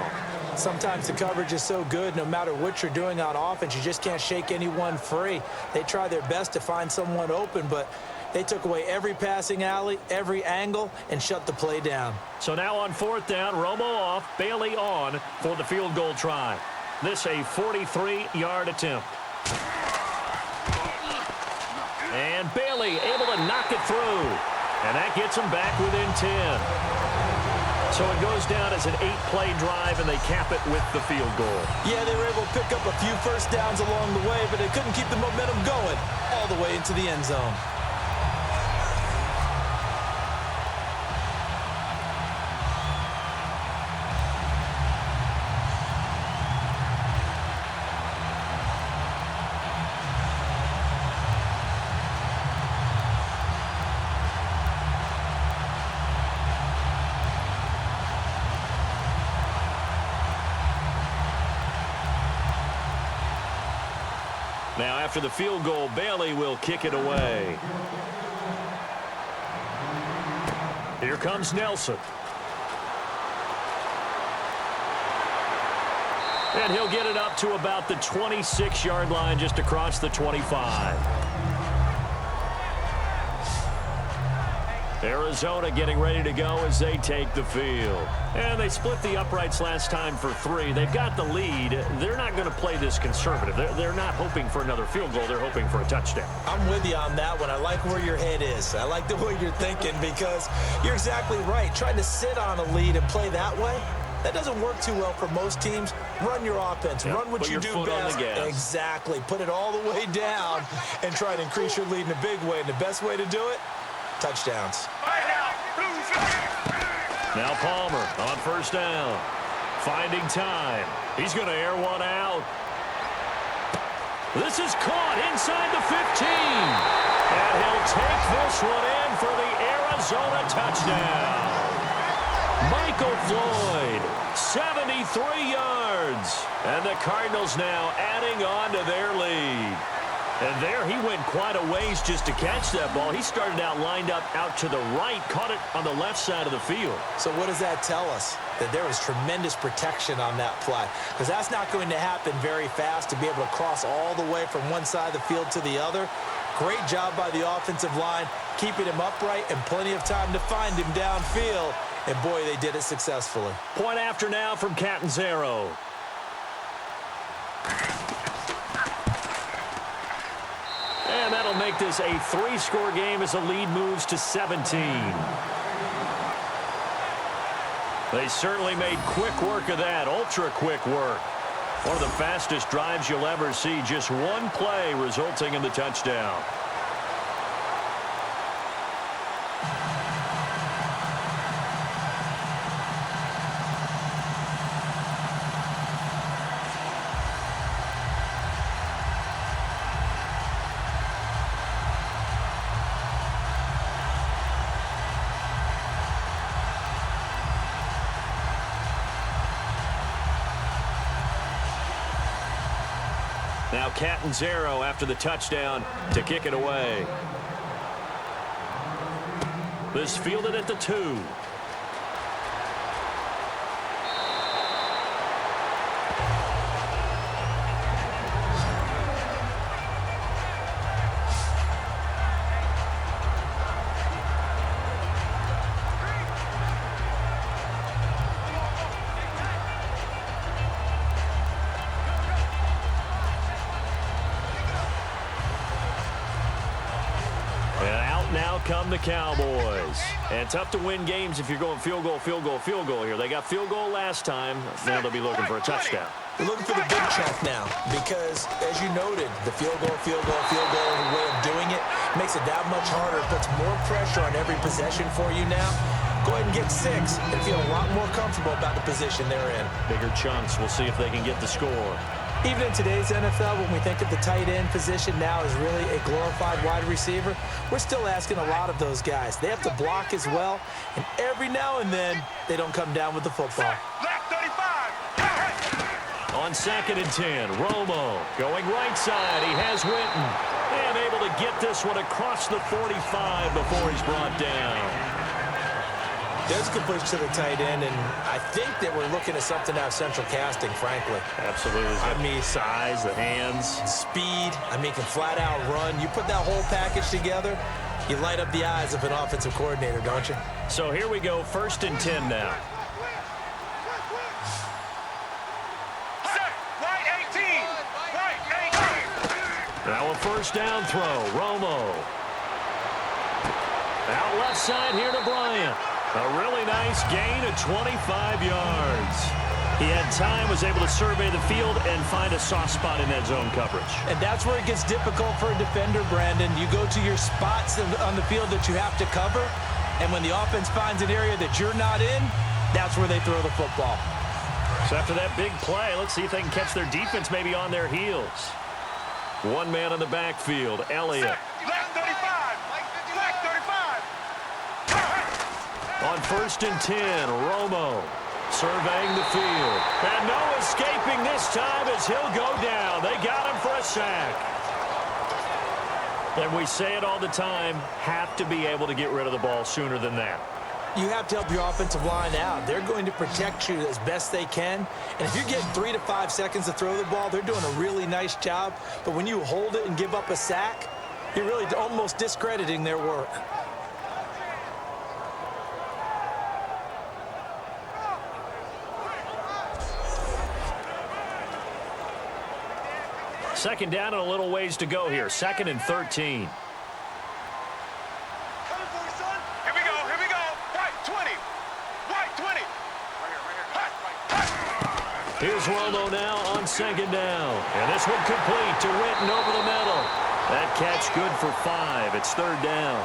Sometimes the coverage is so good, no matter what you're doing on offense, you just can't shake anyone free. They try their best to find someone open, but they took away every passing alley, every angle, and shut the play down. So now on 4th down, Romo off, Bailey on for the field goal try. This a 43-yard attempt. And Bailey able to knock it through. And that gets them back within 10. So it goes down as an 8-play drive, and they cap it with the field goal. Yeah, they were able to pick up a few first downs along the way, but they couldn't keep the momentum going all the way into the end zone. Now, after the field goal, Bailey will kick it away. Here comes Nelson. And he'll get it up to about the 26-yard line, just across the 25. Arizona getting ready to go as they take the field. And they split the uprights last time for 3. They've got the lead. They're not going to play this conservative. They're not hoping for another field goal. They're hoping for a touchdown. I'm with you on that one. I like where your head is. I like the way you're thinking because you're exactly right. Trying to sit on a lead and play that way, that doesn't work too well for most teams. Run your offense. Run what you do best. Exactly. Put it all the way down and try to increase your lead in a big way. And the best way to do it, touchdowns. Now Palmer on first down. Finding time. He's going to air one out. This is caught inside the 15. And he'll take this one in for the Arizona touchdown. Michael Floyd, 73 yards. And the Cardinals now adding on to their lead. And there he went quite a ways just to catch that ball. He started out lined up out to the right, caught it on the left side of the field. So what does that tell us? That there was tremendous protection on that play. Because that's not going to happen very fast to be able to cross all the way from one side of the field to the other. Great job by the offensive line, keeping him upright and plenty of time to find him downfield. And boy, they did it successfully. Point after now from Catanzaro. And that'll make this a 3-score game as the lead moves to 17. They certainly made quick work of that, ultra-quick work. One of the fastest drives you'll ever see, just one play resulting in the touchdown. Now Catanzaro after the touchdown to kick it away. This fielded at the 2. Come the Cowboys. And tough to win games if you're going field goal, field goal, field goal here. They got field goal last time. Now they'll be looking for a touchdown. They're looking for the big chunk now because, as you noted, the field goal, way of doing it makes it that much harder. It puts more pressure on every possession for you now. Go ahead and get 6 and feel a lot more comfortable about the position they're in. Bigger chunks. We'll see if they can get the score. Even in today's NFL, when we think of the tight end position now as really a glorified wide receiver, we're still asking a lot of those guys. They have to block as well, and every now and then, they don't come down with the football. Left 35. On 2nd and 10, Romo going right side. He has Winton. And able to get this one across the 45 before he's brought down. There's a good push to the tight end, and I think that we're looking at something out of central casting, frankly. Absolutely. I mean, size, the hands. Speed. I mean, can flat out run. You put that whole package together, you light up the eyes of an offensive coordinator, don't you? So here we go, 1st and 10 now. Set. Right 18. Right 18. Now a first down throw. Romo. Out left side here to Bryant. A really nice gain of 25 yards. He had time, was able to survey the field and find a soft spot in that zone coverage. And that's where it gets difficult for a defender, Brandon. You go to your spots on the field that you have to cover, and when the offense finds an area that you're not in, that's where they throw the football. So after that big play, let's see if they can catch their defense maybe on their heels. One man in the backfield, Elliott. Left 35. Left 35. On 1st and 10, Romo surveying the field. And no escaping this time as he'll go down. They got him for a sack. And we say it all the time, have to be able to get rid of the ball sooner than that. you have to help your offensive line out. They're going to protect you as best they can. And if you're getting 3 to 5 seconds to throw the ball, they're doing a really nice job. But when you hold it and give up a sack, you're really almost discrediting their work. Second down and a little ways to go here. 2nd and 13. Here we go, here we go. White 20. White 20. Hot, hot. Here's Romo now on 2nd down. And this one complete to Witten over the middle. That catch good for 5. It's 3rd down.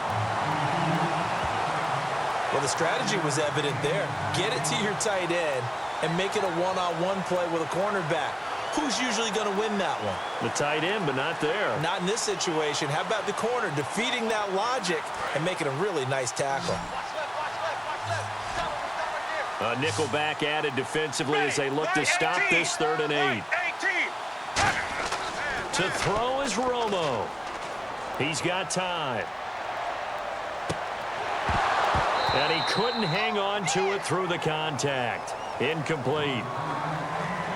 Well, the strategy was evident there. Get it to your tight end and make it a one-on-one play with a cornerback. Who's usually going to win that one? The tight end, but not there. Not in this situation. How about the corner defeating that logic and making a really nice tackle? A nickel back added defensively as they look to stop this 3rd and 8. To throw is Romo. He's got time. And he couldn't hang on to it through the contact. Incomplete.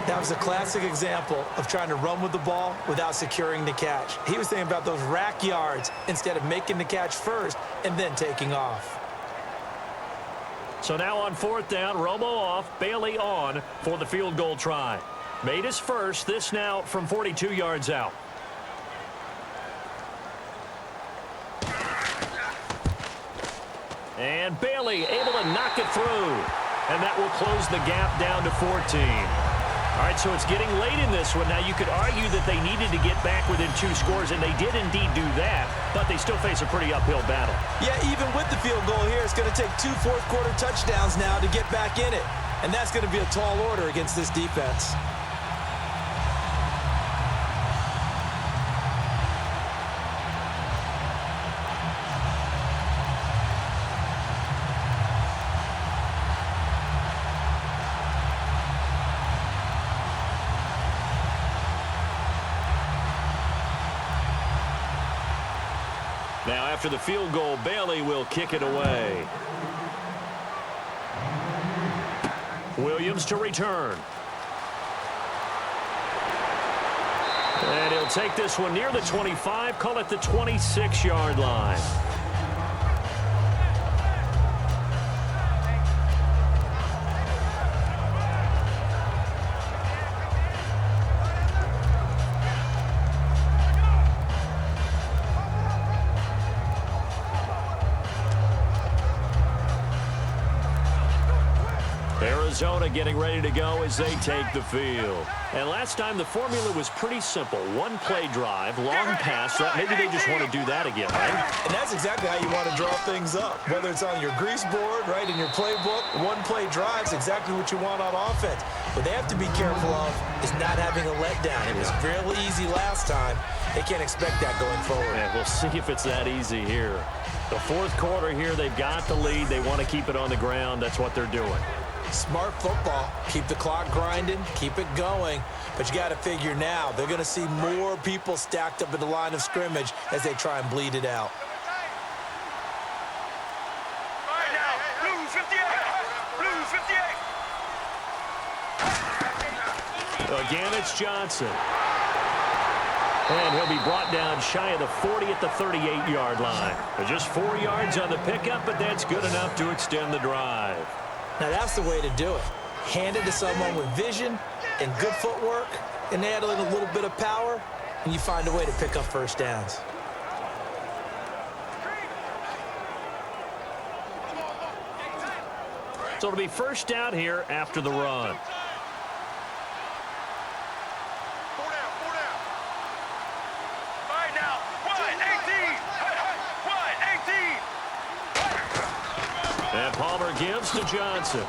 That was a classic example of trying to run with the ball without securing the catch. He was thinking about those rack yards instead of making the catch first and then taking off. So now on 4th down, Romo off, Bailey on for the field goal try. Made his first, this now from 42 yards out. And Bailey able to knock it through. And that will close the gap down to 14. All right, so it's getting late in this one. Now, you could argue that they needed to get back within 2 scores, and they did indeed do that, but they still face a pretty uphill battle. Yeah, even with the field goal here, it's going to take 2 fourth-quarter touchdowns now to get back in it. And that's going to be a tall order against this defense. Now, after the field goal, Bailey will kick it away. Williams to return. And he'll take this one near the 25, call it the 26-yard line. Arizona getting ready to go as they take the field. And last time the formula was pretty simple. 1-play drive, long pass. Maybe they just want to do that again, right? And that's exactly how you want to draw things up. Whether it's on your grease board, right, in your playbook, 1-play drive is exactly what you want on offense. What they have to be careful of is not having a letdown. It was real easy last time. They can't expect that going forward. Yeah, we'll see if it's that easy here. The 4th quarter here, they've got the lead. They want to keep it on the ground. That's what they're doing. Smart football. Keep the clock grinding. Keep it going. But you got to figure now, they're going to see more people stacked up at the line of scrimmage as they try and bleed it out. Right now, Blues 58. Blues 58. Again, it's Johnson. And he'll be brought down shy of the 40 at the 38-yard line. Just 4 yards on the pickup, but that's good enough to extend the drive. Now, that's the way to do it. Hand it to someone with vision and good footwork, and add in a little bit of power, and you find a way to pick up first downs. So it'll be first down here after the run. 4 down, 4 down. All right now, 1, 18. 1, 18. And Palmer gives to Johnson.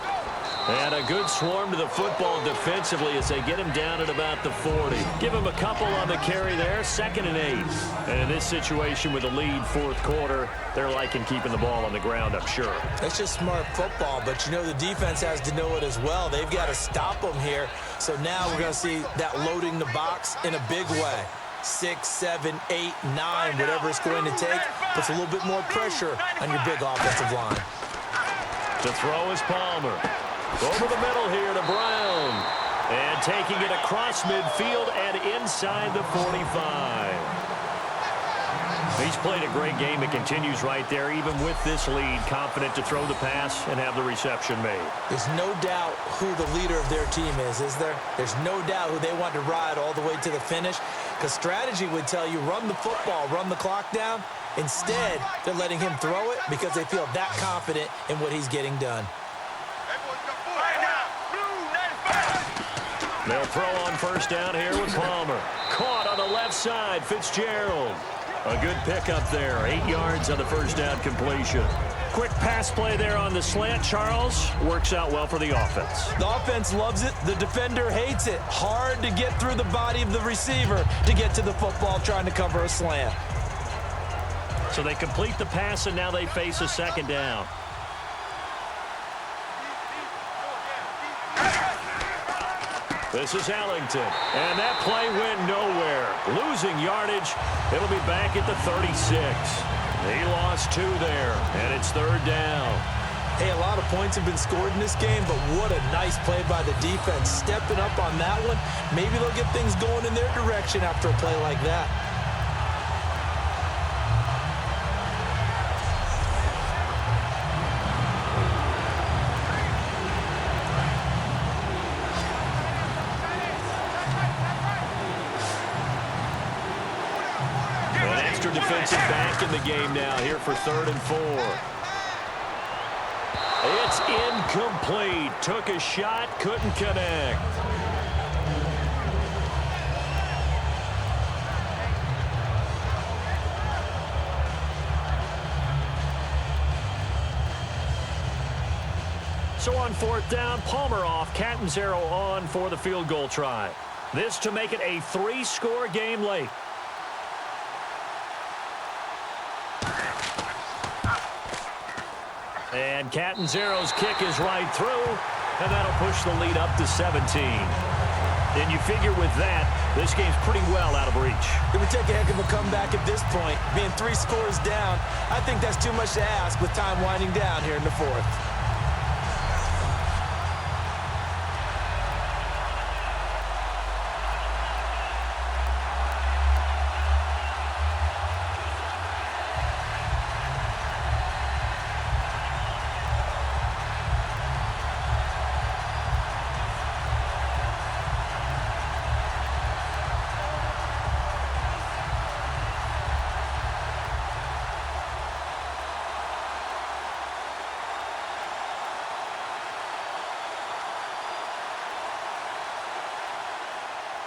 And a good swarm to the football defensively as they get him down at about the 40. Give him a couple on the carry there, 2nd and 8. And in this situation with a lead 4th quarter, they're liking keeping the ball on the ground, I'm sure. That's just smart football, but you know the defense has to know it as well. They've got to stop them here. So now we're going to see that loading the box in a big way. 6, 7, 8, 9, whatever it's going to take, puts a little bit more pressure on your big offensive line. To throw is Palmer. Over the middle here to Brown. And taking it across midfield and inside the 45. He's played a great game. It continues right there, even with this lead, confident to throw the pass and have the reception made. There's no doubt who the leader of their team is there? There's no doubt who they want to ride all the way to the finish, because strategy would tell you run the football, run the clock down. Instead, they're letting him throw it because they feel that confident in what he's getting done. They'll throw on first down here with Palmer. Caught on the left side, Fitzgerald. A good pickup there, 8 yards on the first down completion. Quick pass play there on the slant, Charles. Works out well for the offense. The offense loves it. The defender hates it. Hard to get through the body of the receiver to get to the football trying to cover a slant. So they complete the pass, and now they face a second down. This is Ellington, and that play went nowhere. Losing yardage. It'll be back at the 36. He lost 2 there, and it's third down. Hey, a lot of points have been scored in this game, but what a nice play by the defense. Stepping up on that one. Maybe they'll get things going in their direction after a play like that. Defensive back in the game now here for 3rd and 4. It's incomplete. Took a shot, couldn't connect. So on 4th down, Palmer off, Catanzaro on for the field goal try. This to make it a 3-score game late. And Catanzaro's kick is right through, and that'll push the lead up to 17. And you figure with that, this game's pretty well out of reach. It would take a heck of a comeback at this point. Being 3 scores down, I think that's too much to ask with time winding down here in the 4th.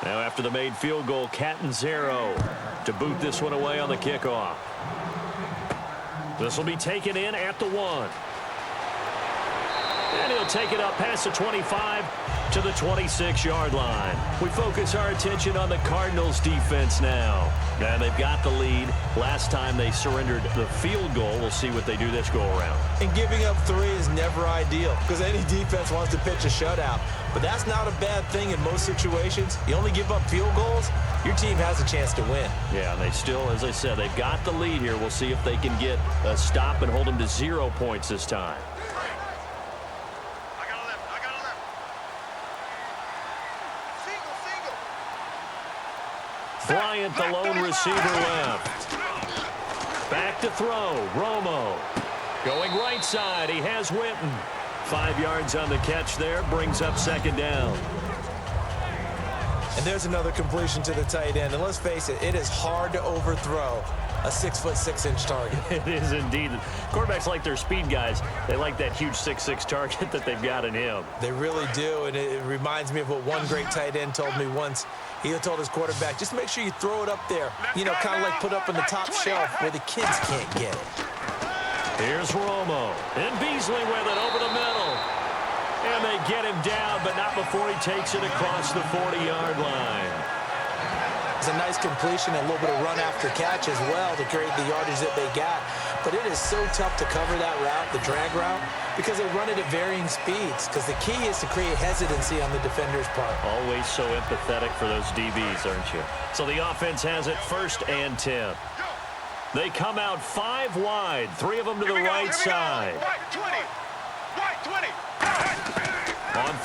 Now after the made field goal, Catanzaro to boot this one away on the kickoff. This will be taken in at the 1. And he'll take it up past the 25 to the 26-yard line. We focus our attention on the Cardinals defense now. And they've got the lead. Last time they surrendered the field goal. We'll see what they do this go around. And giving up 3 is never ideal because any defense wants to pitch a shutout. But that's not a bad thing in most situations. You only give up field goals, your team has a chance to win. Yeah, and they still, as I said, they've got the lead here. We'll see if they can get a stop and hold them to 0 points this time. Bryant, the lone receiver, left. Back to throw. Romo. Going right side. He has Witten. 5 yards on the catch there. Brings up second down. And there's another completion to the tight end. And let's face it, it is hard to overthrow a 6'6" target. It is indeed. Quarterbacks like their speed guys. They like that huge 6'6" target that they've got in him. They really do, and it reminds me of what one great tight end told me once. He told his quarterback, just make sure you throw it up there. You know, kind of like put up on the top shelf where the kids can't get it. Here's Romo. And Beasley with it over the middle. And they get him down, but not before he takes it across the 40-yard line. It's a nice completion, a little bit of run after catch as well to create the yardage that they got. But it is so tough to cover that route, the drag route, because they run it at varying speeds. Because the key is to create hesitancy on the defender's part. Always so empathetic for those DBs, aren't you? So the offense has it 1st and 10. They come out 5 wide, 3 of them to the right side. Right 20. Right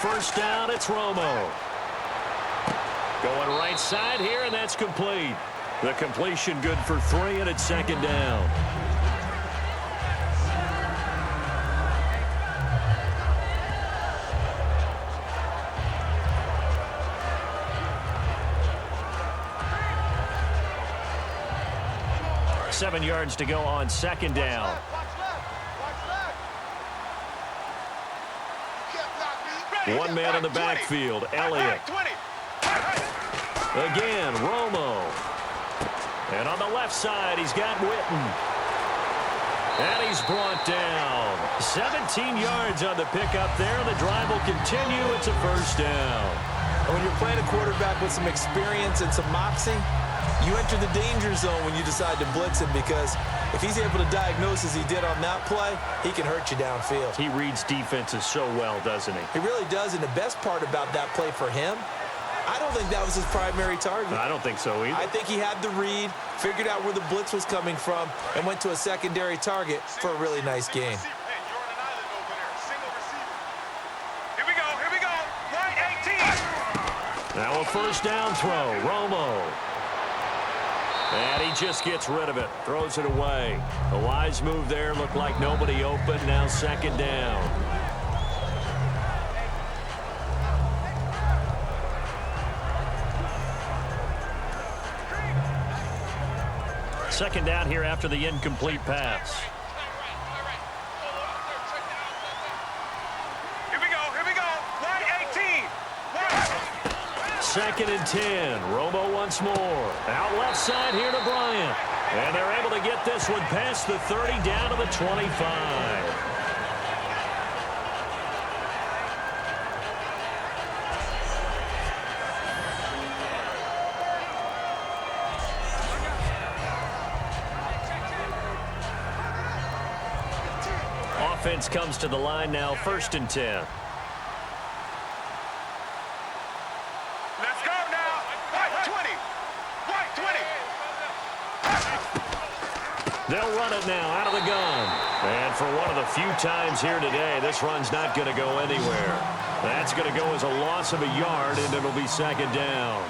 first down, it's Romo. Going right side here, and that's complete. The completion good for 3, and it's second down. Seven yards to go on second down. One man in the backfield, Elliott. Again, Romo. And on the left side, he's got Witten. And he's brought down. 17 yards on the pickup there. The drive will continue. It's a first down. When you're playing a quarterback with some experience and some moxie, you enter the danger zone when you decide to blitz him, because if he's able to diagnose as he did on that play, he can hurt you downfield. He reads defenses so well, doesn't he? He really does, and the best part about that play for him, I don't think that was his primary target. I don't think so either. I think he had the read, figured out where the blitz was coming from, and went to a secondary target for a really nice game. Here we go. Right 18. Now a first down throw, Romo. And he just gets rid of it, throws it away. A wise move there, looked like nobody open, now second down. Second down here after the incomplete pass. Here we go. Right 18. Second and 10. Romo once more. Out left side here to Bryant. And they're able to get this one past the 30 down to the 25. Offense comes to the line now, first and 10. Let's go now. Right 20. They'll run it now out of the gun. And for one of the few times here today, this run's not going to go anywhere. That's going to go as a loss of a yard, and it'll be second down.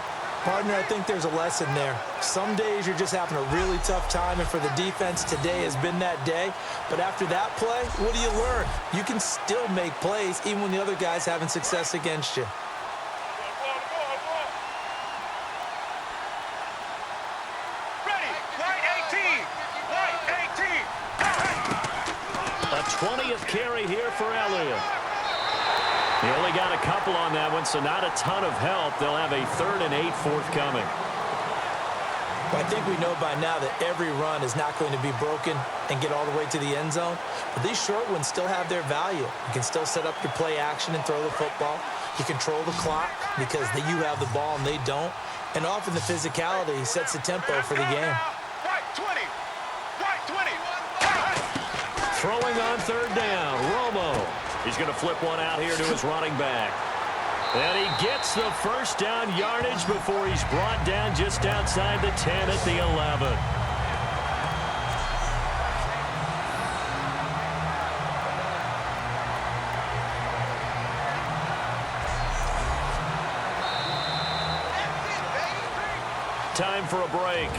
Partner, I think there's a lesson there. Some days you're just having a really tough time, and for the defense, today has been that day. But after that play, what do you learn? You can still make plays even when the other guy's having success against you. Ready. Right 18. A 20th carry here for Elliott. He only got a couple on that one, so not a ton of help. They'll have a 3rd and 8 forthcoming. I think we know by now that every run is not going to be broken and get all the way to the end zone. But these short ones still have their value. You can still set up your play action and throw the football. You control the clock because you have the ball and they don't. And often the physicality sets the tempo for the game. Right 20. Throwing on third down, Romo. He's going to flip one out here to his running back. And he gets the first down yardage before he's brought down just outside the 10 at the 11. Time for a break.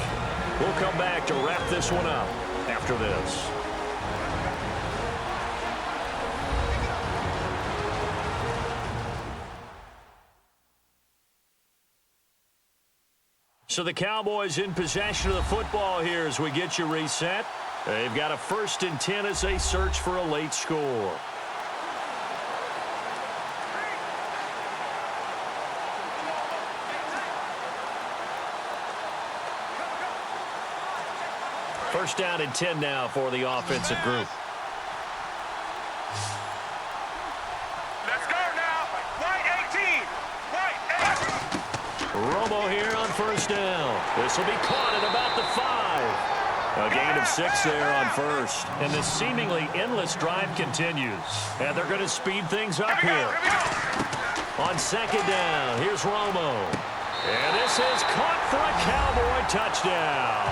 We'll come back to wrap this one up after this. So the Cowboys in possession of the football here as we get you reset. They've got a 1st and 10 as they search for a late score. First down and 10 now for the offensive group. Let's go now. Right 18. Romo here on first down. This will be caught at about the 5. A gain of 6 there on first. And the seemingly endless drive continues. And they're going to speed things up here. On second down, here's Romo. And this is caught for a Cowboy touchdown.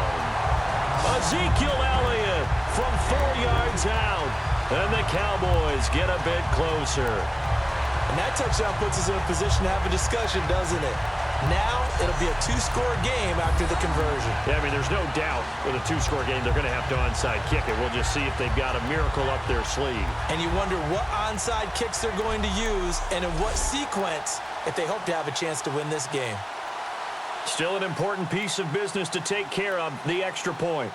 Ezekiel Elliott from 4 yards out. And the Cowboys get a bit closer. And that touchdown puts us in a position to have a discussion, doesn't it? Now it'll be a two-score game after the conversion. Yeah, I mean, there's no doubt with a two-score game they're going to have to onside kick it. We'll just see if they've got a miracle up their sleeve. And you wonder what onside kicks they're going to use and in what sequence if they hope to have a chance to win this game. Still an important piece of business to take care of, the extra point.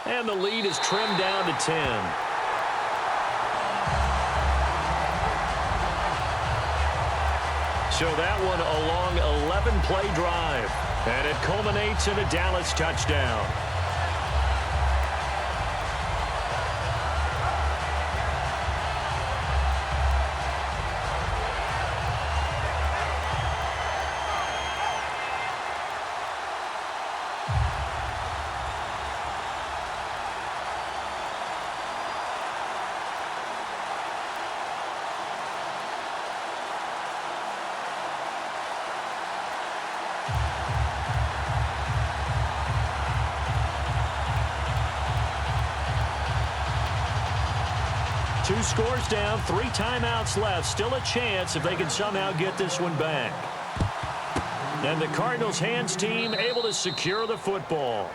And the lead is trimmed down to 10. So that one a long 11-play drive. And it culminates in a Dallas touchdown. Two scores down, 3 timeouts left. Still a chance if they can somehow get this one back. And the Cardinals hands team able to secure the football.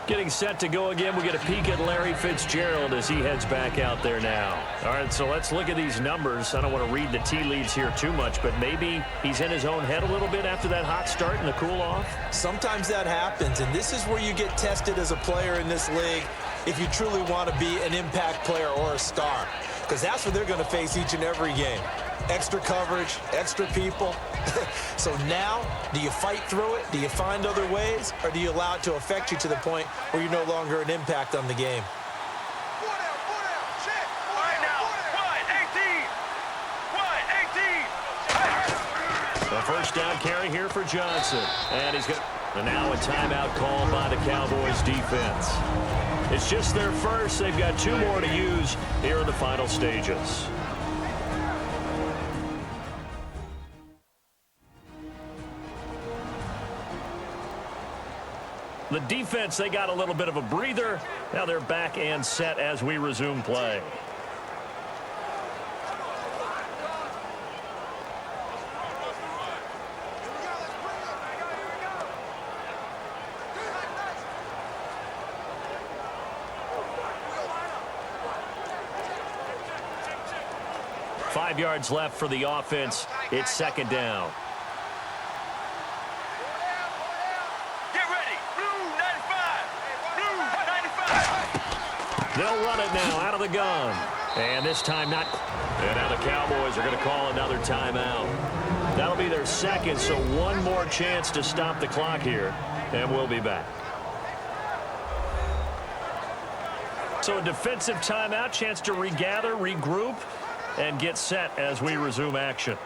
Getting set to go again. We get a peek at Larry Fitzgerald as he heads back out there now. All right, so let's look at these numbers. I don't want to read the tea leaves here too much, but maybe he's in his own head a little bit after that hot start and the cool off. Sometimes that happens, and this is where you get tested as a player in this league if you truly want to be an impact player or a star, because that's what they're going to face each and every game. Extra coverage, extra people. So now, do you fight through it? Do you find other ways? Or do you allow it to affect you to the point where you're no longer an impact on the game? All right, now, 18. The first down carry here for Johnson. And he's got... And now a timeout called by the Cowboys defense. It's just their first. They've got 2 more to use here in the final stages. The defense, they got a little bit of a breather. Now they're back and set as we resume play. Five yards left for the offense. It's second down. Get ready. Blue 95. Blue 95. They'll run it now out of the gun. And this time not. And now the Cowboys are going to call another timeout. That'll be their second, so one more chance to stop the clock here. And we'll be back. So a defensive timeout, chance to regather, regroup, and get set as we resume action.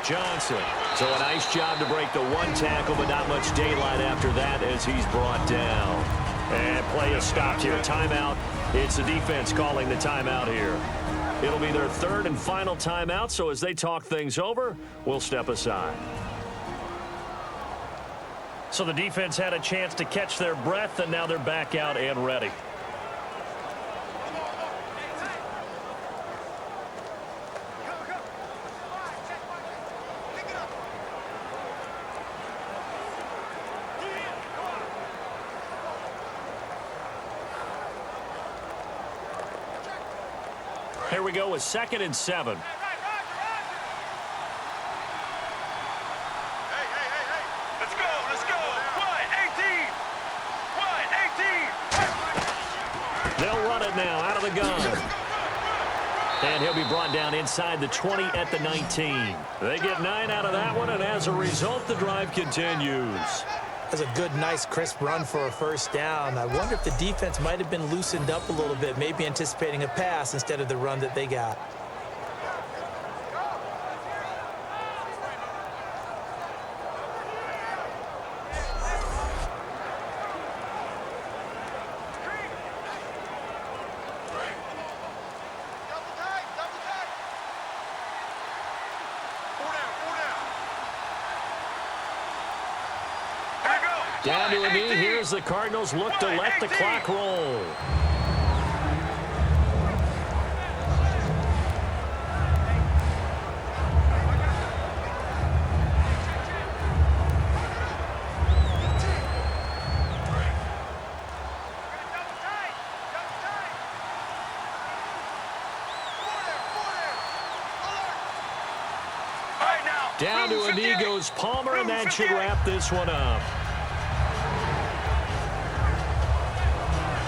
Johnson. So a nice job to break the one tackle, but not much daylight after that as he's brought down. And play is stopped here. Timeout. It's the defense calling the timeout here. It'll be their third and final timeout, so as they talk things over, we'll step aside. So the defense had a chance to catch their breath, and now they're back out and ready. Here we go with 2nd and 7. Hey. Let's go. Wide 18. They'll run it now out of the gun. And he'll be brought down inside the 20 at the 19. They get 9 out of that one, and as a result, the drive continues. That's a good, nice, crisp run for a first down. I wonder if the defense might have been loosened up a little bit, maybe anticipating a pass instead of the run that they got. Down to a knee. Here's the Cardinals look to let the clock roll. Down to a knee goes Palmer, and that should wrap this one up.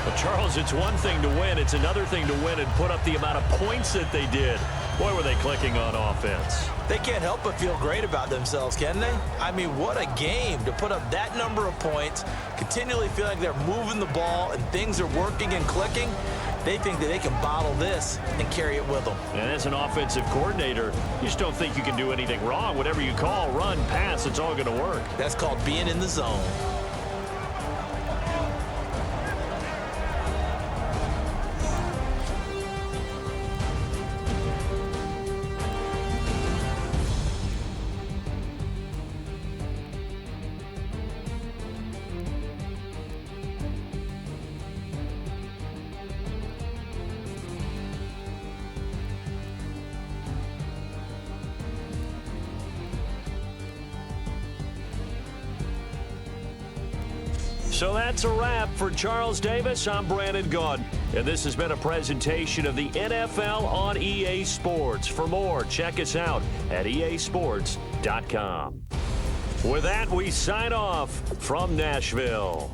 Well, Charles, it's one thing to win. It's another thing to win and put up the amount of points that they did. Boy, were they clicking on offense. They can't help but feel great about themselves, can they? I mean, what a game to put up that number of points, continually feel like they're moving the ball and things are working and clicking. They think that they can bottle this and carry it with them. And as an offensive coordinator, you just don't think you can do anything wrong. Whatever you call, run, pass, it's all going to work. That's called being in the zone. So that's a wrap for Charles Davis. I'm Brandon Gaudin, and this has been a presentation of the NFL on EA Sports. For more, check us out at easports.com. With that, we sign off from Nashville.